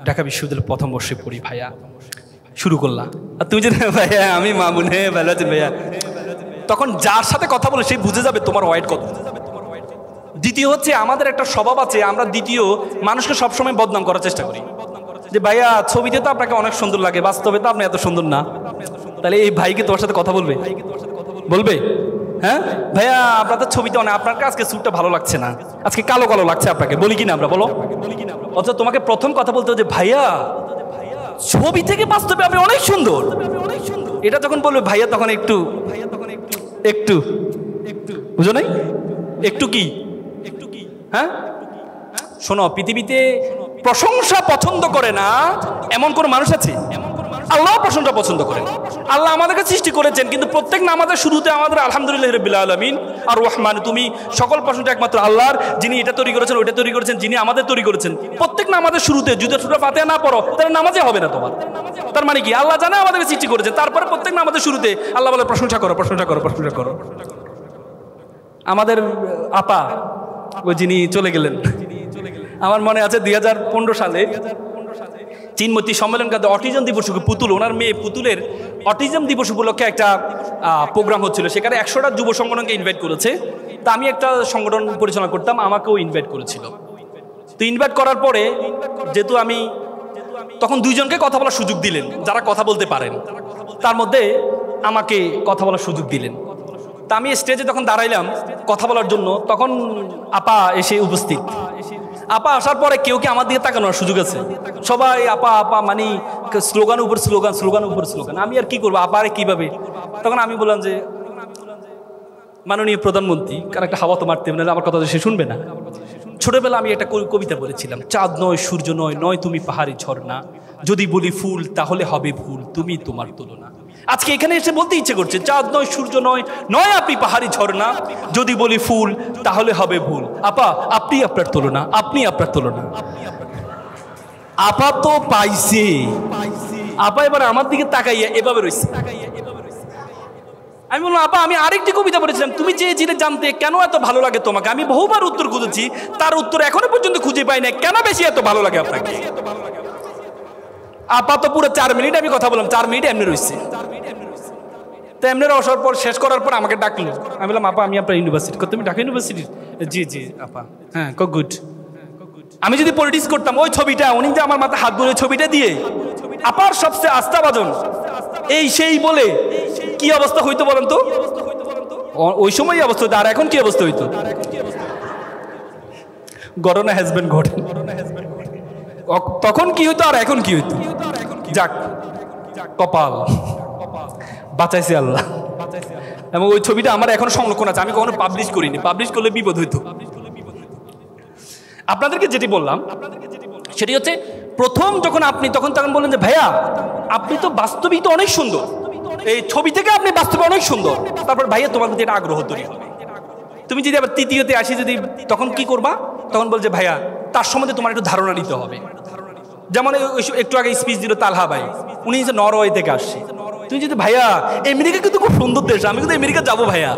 [SPEAKER 1] ঢাকা বিশ্ববিদ্যালয়ের প্রথম বর্ষে পড়ি ভাইয়া, শুরু করলাম। আর তুমি যদি ভাইয়া আমি মামুন, ভালো আছেন ভাইয়া, তখন যার সাথে কথা বলে সে বুঝে যাবে তোমার ওয়েট কত। দ্বিতীয় হচ্ছে আমাদের একটা স্বভাব আছে, আমরা দ্বিতীয় মানুষকে সবসময় বদনাম করার চেষ্টা করি, যে ভাইয়া ছবিতে তো আপনাকে অনেক সুন্দর লাগে, বাস্তবে তো আপনি এত সুন্দর না। তাহলে এই ভাইকে তোমার সাথে কথা বলবে? বলবে? হ্যাঁ ভাইয়া আপনার তো ছবিতে অনেক, আপনার আজকে স্যুটটা ভালো লাগছে না, আজকে কালো কালো লাগছে আপনাকে, বলি কিনা আমরা, বলো? অথচ তোমাকে প্রথম কথা বলতে হবে যে ভাইয়া ছবি থেকে বাস্তবে আপনি অনেক সুন্দর। এটা যখন বলবে ভাইয়া, তখন একটু একটু একটু বুঝো নাই? একটু কি? হ্যাঁ শোনো, পৃথিবীতে প্রশংসা পছন্দ করে না এমন কোন মানুষ আছে? আল্লাহ প্রশংসা পছন্দ করেন। আল্লাহ আমাদেরকে সৃষ্টি করেছেন, কিন্তু প্রত্যেক নামাজের শুরুতে আমাদের আলহামদুলিল্লাহ রাব্বিল আলামিন আর রহমান, তুমি সকল প্রশংসা একমাত্র আল্লাহর, যিনি এটা তৈরি করেছেন, ওইটা তৈরি করেছেন, যিনি আমাদের তৈরি করেছেন। প্রত্যেক নামাজের শুরুতে যদি সূরা ফাতিহা না পড়ো তাহলে নামাজে হবে না তোমার। তার মানে কি? আল্লাহ জানে আমাদেরকে সৃষ্টি করেছেন, তারপরে প্রত্যেক নামাজের শুরুতে আল্লাহ বলে প্রশংসা করো, প্রশংসা করো, প্রশংসা করো। আমাদের আপা, ওই যিনি চলে গেলেন, আমার মনে আছে 2015 সালে চিনমতি সম্মেলন কাজে অটিজম দিবস, পুতুল, ওনার মেয়ে পুতুলের অটিজম দিবস উপলক্ষে একটা প্রোগ্রাম হচ্ছিল, সেখানে 100টা যুব সংগঠনকে ইনভাইট করেছে। তা আমি একটা সংগঠন পরিচালনা করতাম, আমাকেও ইনভাইট করেছিল। তো ইনভাইট করার পরে যেহেতু আমি তখন দুইজনকে কথা বলার সুযোগ দিলেন, যারা কথা বলতে পারেন, তার মধ্যে আমাকে কথা বলার সুযোগ দিলেন। তা আমি স্টেজে যখন দাঁড়াইলাম কথা বলার জন্য, তখন আপা এসে উপস্থিত। আপা আসার পরে কেউ কি আমার দিকে তাকানোর সুযোগ আছে? সবাই আপা আপা, মানে স্লোগান উপর স্লোগান, স্লোগান উপর স্লোগান। আমি আর কি করবো, আপারে কিভাবে? তখন আমি বললাম যে মাননীয় প্রধানমন্ত্রী, কারণ একটা হাওয়া তো মারতে হবে, আমার কথা সে শুনবে না। ছোটবেলা আমি একটা কবিতা বলেছিলাম, চাঁদ নয় সূর্য নয়, নয় তুমি পাহাড়ি ঝর্ণা, যদি বলি ফুল তাহলে হবে ভুল, তুমি তোমার তুলনা। আজকে এখানে এসে বলতে ইচ্ছে করছে, চাঁদ নয় সূর্য নয়, নয় আপনি পাহাড়ি ঝর্ণা, যদি বলি ফুল তাহলে হবে ভুল। আপা আপনি আপনার তুলনা, আপনি আপনার তুলনা। আপা তো পাইছে, আপা এবার আমার দিকে তাকাইয়া এভাবে রয়েছে। আমি বললাম আপা আমি আরেকটি কবিতা পড়েছিলাম, তুমি চেয়েছিলে জানতে কেন এত ভালো লাগে তোমাকে, আমি বহুবার উত্তর খুঁজেছি, তার উত্তর এখনো পর্যন্ত খুঁজে পাই না, কেন বেশি এত ভালো লাগে আপনাকে? আপা তো পুরো 4 মিনিট আমি কথা বললাম, 4 মিনিট এমনি রয়েছে। তো এমনি রসার পর শেষ করার পর আমাকে ডাকলো, আমি বললাম আপা আমি আপনার ইউনিভার্সিটি, তুমি ঢাকা ইউনিভার্সিটির? জি জি আপা, হ্যাঁ গুড। আমি যদি পলিটিক্স করতাম, ওই ছবিটা উনি যে আমার মাথায় হাত ধরে ছবিটা দিয়ে আপার সবচেয়ে আস্থাভাজন এই সেই বলে কি অবস্থা হইতো বলেন তো? ওই সময় অবস্থা হইতো, আর এখন কি অবস্থা হইতো? ঘটনা হ্যাজবেন্ড ঘটে, তখন কি হইতো আর এখন কি হইতো? যাক কপাল, বাঁচাইছে আল্লাহ। এবং ওই ছবিটা আমার এখন সংরক্ষণ আছে, আমি কখনো পাবলিশ করিনি, পাবলিশ করলে বিপদ হইতো। আপনাদেরকে যেটি বললাম সেটি হচ্ছে, প্রথম যখন আপনি তখন বললেন যে ভাইয়া আপনি তো বাস্তবিক তো অনেক সুন্দর, এই ছবি থেকে আপনি বাস্তবে অনেক সুন্দর, তারপর ভাইয়া তোমার প্রতি একটা আগ্রহ তৈরি হবে। তুমি যদি আবার তৃতীয়তে আসি, যদি তখন কি করবা? তখন বলছে ভাইয়া তার সম্বন্ধে তোমার একটু ধারণা নিতে হবে। যেমন একটু আগে স্পিচ দিল তালহা ভাই, উনি যে নরওয়ে থেকে আসছে। তুমি যদি ভাইয়া আমেরিকা কিন্তু খুব সুন্দর দেশ, আমি কিন্তু আমেরিকা যাবো ভাইয়া,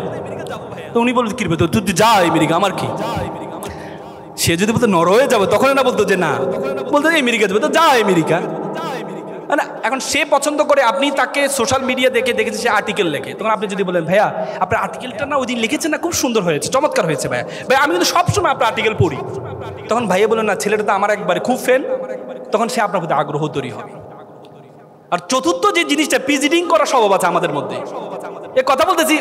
[SPEAKER 1] তো উনি বলতো কি তুই যা আমেরিকা, আমার কি? সে যদি বলতো নরওয়ে যাবো তখন না বলতো যে না, বলতো আমেরিকা যাবো, তো যা আমেরিকা। না, এখন সে পছন্দ করে, আপনি তাকে সোশ্যাল মিডিয়া দেখেছে সে আর্টিকেল লেখে, তখন আপনি যদি বলেন ভাইয়া আপনার আর্টিকেলটা না ওই দিন লিখেছেন না, খুব সুন্দর হয়েছে, চমৎকার হয়েছে ভাইয়া, ভাই আমি কিন্তু সবসময় আপনার আর্টিকেল পড়ি, তখন ভাইয়া বলেন না ছেলেটা তো আমার একবারে খুব ফ্যান, তখন সে আপনার প্রতি আগ্রহ তৈরি হবে। আর চতুর্থ যে জিনিসটা, পিজিডিং করার স্বভাব আছে আমাদের মধ্যে। এ কথা বলতেছি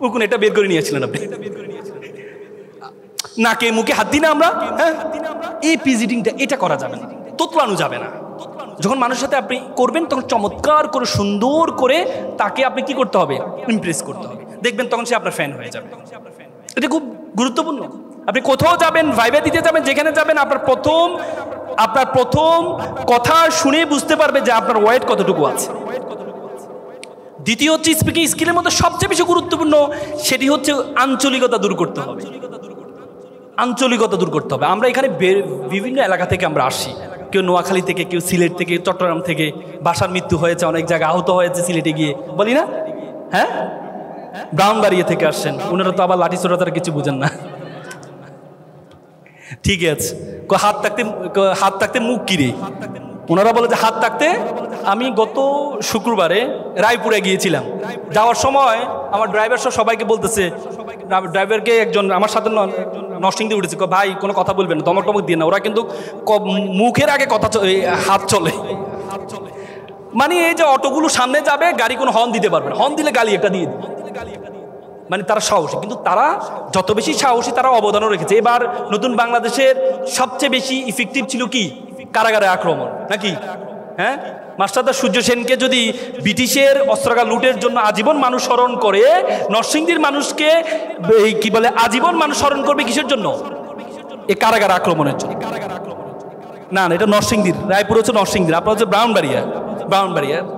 [SPEAKER 1] উকুন এটা বের করে নিয়েছিলেন আপনি, নাকে মুখে হাত দিই না আমরা, হ্যাঁ, এই পিজিডিংটা এটা করা যাবে না, তোতলানো যাবে না। যখন মানুষের সাথে আপনি করবেন তখন চমৎকার করে সুন্দর করে তাকে আপনি কি করতে হবে, ইমপ্রেস করতে হবে, দেখবেন তখন সে আপনার ফ্যান হয়ে যাবে। এটা খুব গুরুত্বপূর্ণ। আপনি কোথাও যাবেন, ভাইবা দিতে যাবেন, যেখানে যাবেন, আপনার প্রথম কথা শুনে বুঝতে পারবে যে আপনার ওয়েট কতটুকু আছে। দ্বিতীয় হচ্ছে স্পিকিং স্কিলের মধ্যে সবচেয়ে বেশি গুরুত্বপূর্ণ, সেটি হচ্ছে আঞ্চলিকতা দূর করতে হবে। আঞ্চলিকতা দূর করতে হবে। আমরা এখানে বিভিন্ন এলাকা থেকে আমরা আসি, কেউ নোয়াখালী থেকে, কেউ সিলেট থেকে, চট্টগ্রাম থেকে, বাসার মৃত্যু হয়েছে, অনেক জায়গায় আহত হয়েছে সিলেটে গিয়ে, বলি না, হ্যাঁ, ব্রাহ্মণবাড়িয়া থেকে আসছেন, ওনারা তো আবার লাঠি ছোড়া তারা কিছু বুঝেন না, ঠিক আছে, হাত থাকতে মুখ কিরে, ওনারা বলে যে হাত থাকতে। আমি গত শুক্রবারে রায়পুরে গিয়েছিলাম, যাওয়ার সময় আমার ড্রাইভার সহ সবাইকে বলতেছে, ড্রাইভারকে একজন আমার সাথে নস্টিং দিয়ে উঠেছে, ভাই কোনো কথা বলবেন না, ধমক টমক দিয়ে না, ওরা কিন্তু মুখের আগে কথা হাত চলে, মানে এই যে অটোগুলো সামনে যাবে, গাড়ি কোনো হর্ন দিতে পারবে না, হর্ন দিলে গালি একটা দিয়ে দিবে, মানে তারা সাহসী, কিন্তু তারা যত বেশি সাহসী তারা অবদানও রেখেছে। এবার নতুন বাংলাদেশের সবচেয়ে বেশি ইফেক্টিভ ছিল কি, কারাগারে আক্রমণ, নাকি? হ্যাঁ, মাস্টারদা সূর্য সেনকে যদি ব্রিটিশের অস্ত্রাগার লুটের জন্য আজীবন মানুষ স্মরণ করে, নরসিংদীর মানুষকে কি বলে আজীবন মানুষ স্মরণ করবে কিসের জন্য? এই কারাগার আক্রমণের জন্য। না না, এটা নরসিংদীর, রায়পুর হচ্ছে নরসিংদীর, আপনার হচ্ছে ব্রাহ্মণবাড়িয়া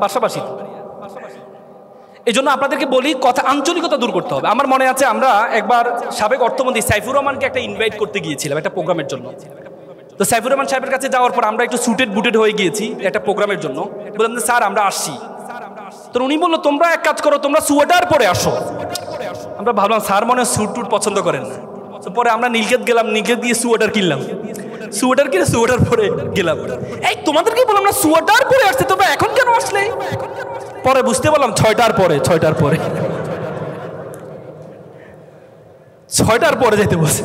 [SPEAKER 1] পাশাপাশি। এই জন্য আপনাদেরকে বলি, কথা আঞ্চলিকতা দূর করতে হবে। আমার মনে আছে আমরা একবার সাবেক অর্থমন্ত্রী সাইফুর রহমানকে একটা ইনভাইট করতে গিয়েছিলাম একটা প্রোগ্রামের জন্য। তো সাইফুর রহমান সাহেবের কাছে যাওয়ার পর আমরা একটু সুটেড বুটেড হয়ে গিয়েছি একটা প্রোগ্রামের জন্য, বললাম যে স্যার আমরা আসছি। তো উনি বললো তোমরা এক কাজ করো, তোমরা সোয়েটার পরে আসো। আমরা ভাবলাম স্যার মনে স্যুট টুট পছন্দ করেন না। তো পরে আমরা নীলক্ষেত গেলাম, নীলক্ষেত দিয়ে সোয়েটার কিনলাম, সোয়েটার কিনে সোয়েটার পরে গেলাম। এই তোমাদেরকে বললাম না সোয়েটার পরে আসছে, তোমরা এখন কেন আসলে? পরে বুঝতে পারলাম ছয়টার পরে যেতে বসে।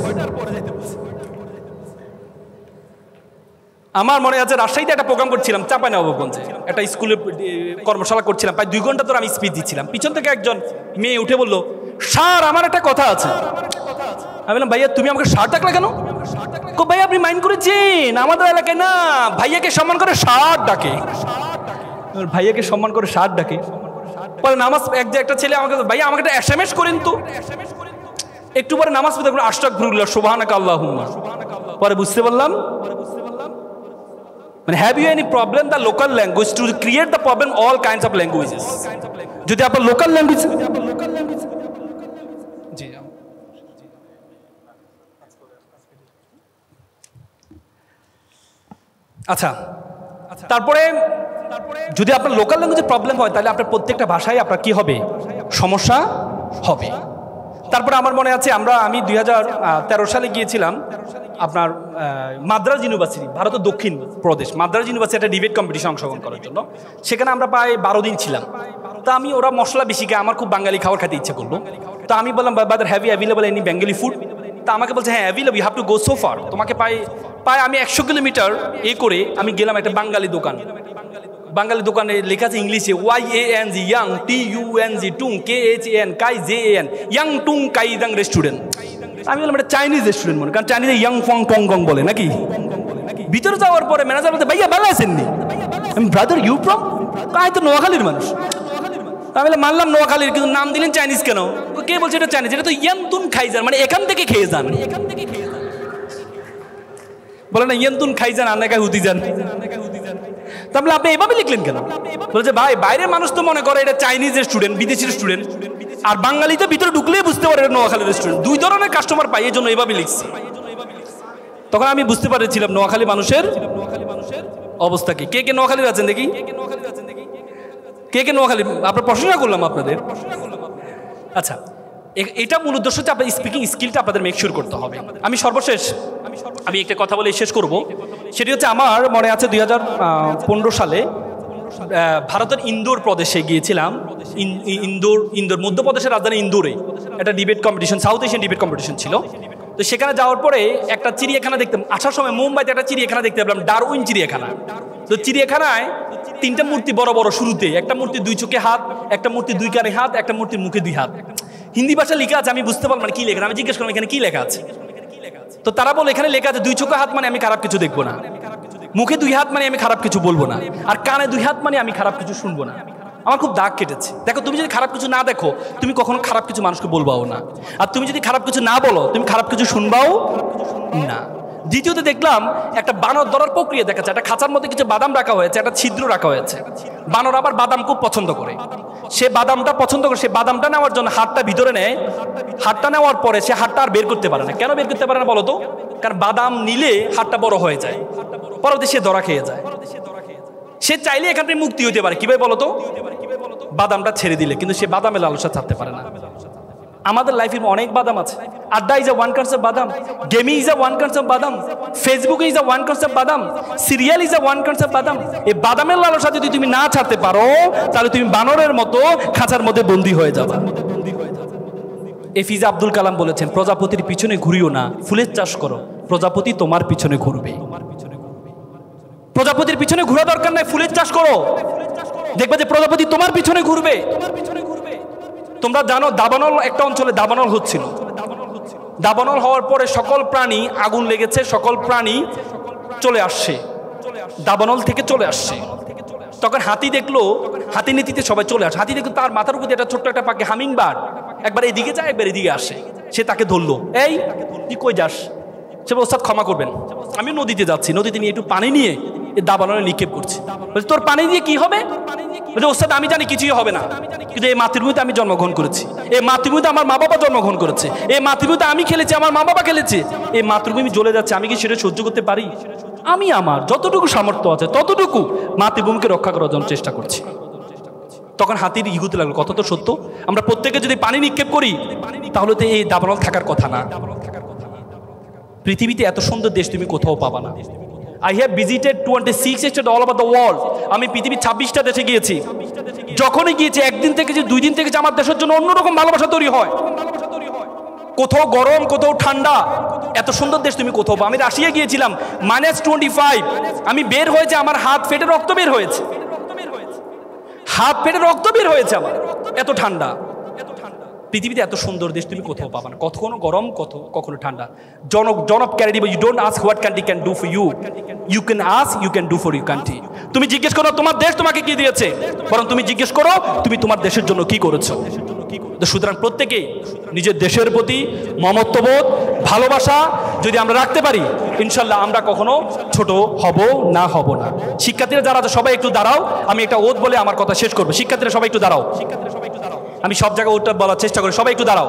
[SPEAKER 1] আমার মনে আছে রাজশাহীতে একটা প্রোগ্রাম করছিলাম, চাঁপাইনবাবগঞ্জে একটা স্কুলে কর্মশালা করছিলাম, প্রায় 2 ঘন্টা ধরে আমি স্পিচ দিচ্ছিলাম। পিছন থেকে একজন মেয়ে উঠে বললো, স্যার আমার একটা কথা আছে। আমি বললাম ভাইয়া তুমি আমাকে স্যার ডাকলে কেন? ভাই আপনি মাইন্ড করেছেন, আমাদের এলাকায় না ভাইয়াকে সম্মান করে স্যার ডাকে, ভাইয়াকে সম্মান করে স্যার ডাকে। পরে নামাজ একটা ছেলে আমাকে, ভাইয়া আমাকে একটা SMS করেন তো। একটু পরে নামাজ পড়তে আস্তাগফিরুল্লাহ সুবহানাকা আল্লাহুম্মা। পরে বুঝতে পারলাম, মানে have you any problem the local language to create the problem all kinds of languages. যদি আপনার লোকাল ল্যাঙ্গুয়েজ, আচ্ছা, তারপরে যদি আপনার লোকাল ল্যাঙ্গুয়েজে প্রবলেম হয় তাহলে আপনার প্রত্যেকটা ভাষায় আপনার কি হবে, সমস্যা হবে। তারপরে আমার মনে আছে আমি 2013 সালে গিয়েছিলাম আপনার মাদ্রাজ ইউনিভার্সিটি, ভারতের দক্ষিণ প্রদেশ মাদ্রাজ ইউনিভার্সিটি একটা ডিবেট কম্পিটিশন অংশগ্রহণ করার জন্য। সেখানে আমরা প্রায় 12 দিন ছিলাম। তা ওরা মশলা বেশি খায়, আমার খুব বাঙালি খাবার খেতে ইচ্ছে করলো। তো আমি বললাম brother have you available any Bengali food? তা আমাকে বলছে হ্যাঁ available, you have to go so far. তোমাকে পায় আমি 100 কিলোমিটার করে আমি গেলাম একটা বাঙালি দোকানে লেখা আছে ইংলিশে YANG ইয়াং TUNG টুং KHAN কাই JAN ইয়াং টুং কাইদাং রেস্টুরেন্ট। আমি বললাম এটা চাইনিজ রেস্টুরেন্ট মনে, কারণ চাইনিজে ইয়াং ফং টং গং বলে নাকি। ভিতরে যাওয়ার পরে ম্যানেজার বলতে ভাইয়া ভালো আছেননি? আমি ব্রাদার ইউ ফ্রম? আমি তো নোয়াখালীর মানুষ। আমি মানলাম নোয়াখালীর, কিন্তু নাম দিলেন চাইনিজ কেন? কে বলছে এটা চাইনিজ? এটা তো ইয়ান্তুন খাইজান, মানে এখান থেকে খেয়ে যান। বলে না ইয়ান্তুন খাইজান আন্নাকা হুদি যান। তাহলে আপনি এভাবে লিখলেন কেন? বলছে ভাই বাইরের মানুষ তো মনে করে এটা চাইনিজ রেস্টুরেন্ট, বিদেশি রেস্টুরেন্ট, আর বাঙালিতে ভিতরে ঢুকলেই বুঝতে পারে এটা নোয়াখালী রেস্টুরেন্ট। 2 ধরনের কাস্টমার পাই, এই জন্য এভাবে লিখছি। তখন আমি বুঝতে পারছিলাম নোয়াখালী মানুষের অবস্থা কি। কে কে নোয়াখালীর আছেন দেখি, কে কে নোয়াখালী, আপনার প্রশংসা করলাম আপনাদের। আচ্ছা, এটা মূল উদ্দেশ্য হচ্ছে আপনার স্পিকিং স্কিলটা আপনাদের মেকশিওর করতে হবে। আমি সর্বশেষ আমি একটা কথা বলে শেষ করব, সেটি হচ্ছে আমার মনে আছে 2015 সালে ভারতের ইন্দোর প্রদেশে গিয়েছিলাম। ইন্দোর মধ্যপ্রদেশের রাজধানী ইন্দোরে একটা debate competition, south Asian debate competition ছিল। তো সেখানে যাওয়ার পরে একটা চিড়িয়াখানা দেখতাম, আসার সময় মুম্বাইতে একটা চিড়িয়াখানা দেখতে পেলাম, ডারউইন চিড়িয়াখানা। তো চিড়িয়াখানায় 3টা মূর্তি বড় বড়, শুরুতে একটা মূর্তি 2 চোখে হাত, একটা মূর্তি 2 কানে হাত, একটা মূর্তির মুখে 2 হাত। হিন্দি ভাষা লেখা আছে, আমি বুঝতে পারলাম মানে কি লেখা। আমি জিজ্ঞেস করলাম এখানে কি লেখা আছে। তো তারা বলে এখানে লেখা আছে 2 চোখে হাত মানে আমি খারাপ কিছু দেখবো না, মুখে 2 হাত মানে আমি খারাপ কিছু বলবো না, আর কানে 2 হাত মানে আমি খারাপ কিছু শুনবো না। আমার খুব দাগ কেটেছে। দেখো, তুমি যদি খারাপ কিছু না দেখো, তুমি কখনো খারাপ কিছু মানুষকে বলবাও না, আর তুমি যদি খারাপ কিছু না বলো, তুমি খারাপ কিছু শুনবাও না। দ্বিতীয়ত দেখলাম একটা বানর ধরার প্রক্রিয়া দেখাচ্ছে। একটা খাঁচার মধ্যে কিছু বাদাম রাখা হয়েছে, একটা ছিদ্র রাখা হয়েছে। বানর আবার বাদাম খুব পছন্দ করে, সে বাদামটা পছন্দ করে, সে বাদামটা নেওয়ার জন্য হাতটা ভিতরে নেয়। হাতটা নেওয়ার পরে সে হাতটা আর বের করতে পারে না। কেন বের করতে পারে না বলো তো? কারণ বাদাম নিলে হাতটা বড় হয়ে যায়, পরবর্তী সে ধরা খেয়ে যায়। সে চাইলে এখান থেকে মুক্তি হইতে পারে, কিভাবে বলো তো? বাদামটা ছেড়ে দিলে, কিন্তু সে বাদামের লালসা ছাড়তে পারে না। আমাদের লাইফে অনেক বাদাম আছে। আড্ডা ইজ আ ওয়ান কনসেপ্ট বাদাম, gaming is a one concept বাদাম, Facebook is a one concept বাদাম, serial is a one concept বাদাম। এই বাদামের লালসা যদি তুমি না ছাড়তে পারো, তাহলে তুমি বানরের মতো খাঁচার মধ্যে বন্দী হয়ে যাবে। এপিজে আব্দুল কালাম বলেছেন, প্রজাপতির পিছনে ঘুরিও না, ফুলের চাষ করো, প্রজাপতি তোমার পিছনে ঘুরবে। প্রজাপতির পিছনে ঘোরা দরকার নাই, ফুলের চাষ করো, দেখবে যে প্রজাপতি তোমার পিছনে ঘুরবে। তোমরা জানো দাবানল একটা অঞ্চলে দাবানল হচ্ছিল। দাবানল হওয়ার পরে সকল প্রাণী, আগুন লেগেছে, সকল প্রাণী চলে আসছে, দাবানল থেকে চলে আসছে। তখন হাতি দেখলো, হাতি নীতিতে সবাই চলে আসে। হাতি দেখলো তার মাথার উপর একটা ছোট্ট একটা পাখি, হামিং বার্ড, একবার এদিকে যায় একবার এদিকে আসে। সে তাকে ধরলো, এই তুই কই যাস? সে ওস্তাদ ক্ষমা করবেন, আমি নদীতে যাচ্ছি, নদীতে নিয়ে একটু পানি নিয়ে এই দাবানলে নিক্ষেপ করছি। তোর পানি দিয়ে কি হবে? ওস্তাদ আমি জানি কিছুই হবে না, কিন্তু এই মাতৃভূমিতে আমি জন্মগ্রহণ করেছি, এই মাতৃভূমিতে আমার মা বাবা জন্মগ্রহণ করেছে, এই মাতৃভূমিতে আমি খেলেছি, আমার মা বাবা খেলেছে। এই মাতৃভূমি জ্বলে যাচ্ছে, আমি কি সেটা সহ্য করতে পারি? আমি আমার যতটুকু সামর্থ্য আছে ততটুকু মাতৃভূমিকে রক্ষা করার জন্য চেষ্টা করছি। তখন হাতির ইগুতে লাগলো, কত তো সত্য। আমরা প্রত্যেকে যদি পানি নিক্ষেপ করি, তাহলে তো এই দাবানল থাকার কথা না। পৃথিবীতে এত সুন্দর দেশ তুমি কোথাও পাবা না। I have visited 26 states all over the world. আমি পৃথিবীর 26টা দেশে গিয়েছি। যখনই গিয়েছি, একদিন থেকে যে 2 দিন থেকে যে আমার দেশের জন্য অন্যরকম ভালোবাসা তৈরি হয়। কোথাও গরম, কোথাও ঠান্ডা, এত সুন্দর দেশ তুমি কোথাও। আমি রাশিয়া গিয়েছিলাম, -25। আমি বের হয়েছে, আমার হাত ফেটে রক্ত বের হয়েছে, হাত ফেটে রক্ত বের হয়েছে আমার, এত ঠান্ডা। পৃথিবীতে এত সুন্দর দেশ তুমি কোথাও পাবা না, কখনো গরম, কখনো ঠান্ডা। John F Kennedy, you don't ask what country can do for you, you can ask you can do for you country. তুমি জিজ্ঞেস করো তোমার দেশ তোমাকে কি দিয়েছে, বরং তুমি জিজ্ঞেস করো তুমি তোমার দেশের জন্য কি করেছো। সুতরাং প্রত্যেকেই নিজের দেশের প্রতি মমত্ববোধ, ভালোবাসা যদি আমরা রাখতে পারি, ইনশাল্লাহ আমরা কখনো ছোট হব না। শিক্ষার্থীরা যারা আছে সবাই একটু দাঁড়াও, আমি একটা ওত বলে আমার কথা শেষ করবো। শিক্ষার্থীরা সবাই একটু দাঁড়াও, আমি সব জায়গায় ওটা বলার চেষ্টা করি, সবাই একটু দাঁড়াও।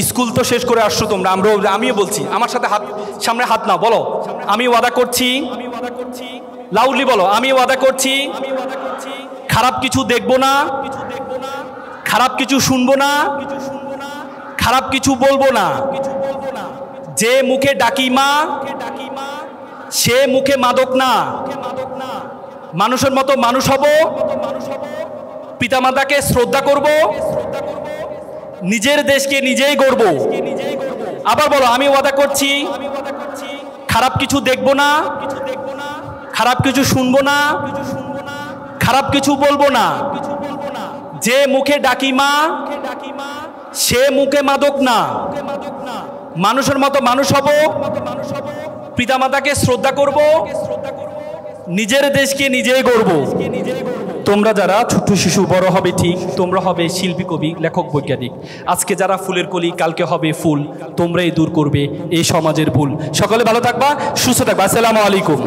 [SPEAKER 1] স্কুল তো শেষ করে আসছো তোমরা, আমিও বলছি, আমার সাথে হাত, সামনে হাত নাও, বলো আমি ওয়াদা করছি, লাউডলি বলো, আমি ওয়াদা করছি খারাপ কিছু দেখবো না, খারাপ কিছু শুনবো না, খারাপ কিছু বলবো না। যে মুখে ডাকি মা, সে মুখে মাদক না। মানুষের মতো মানুষ হব, পিতামাতাকে শ্রদ্ধা করব, নিজের দেশকে নিজেই গড়ব। আবার বলো, আমি ওয়াদা করছি খারাপ কিছু দেখব না, খারাপ কিছু শুনবো না, খারাপ কিছু বলবো না। যে মুখে ডাকি মা, সে মুখে মাদক না। মানুষের মতো মানুষ হব, পিতামাতাকে শ্রদ্ধা করব, নিজের দেশকে নিজেই গড়ব। তোমরা যারা ছোট্ট শিশু, বড় হবে ঠিক, তোমরা হবে শিল্পী, কবি, লেখক, বৈজ্ঞানিক। আজকে যারা ফুলের কলি, কালকে হবে ফুল। তোমরাই দূর করবে এই সমাজের ভুল। সকলে ভালো থাকবা, সুস্থ থাকবা। আসসালামু আলাইকুম।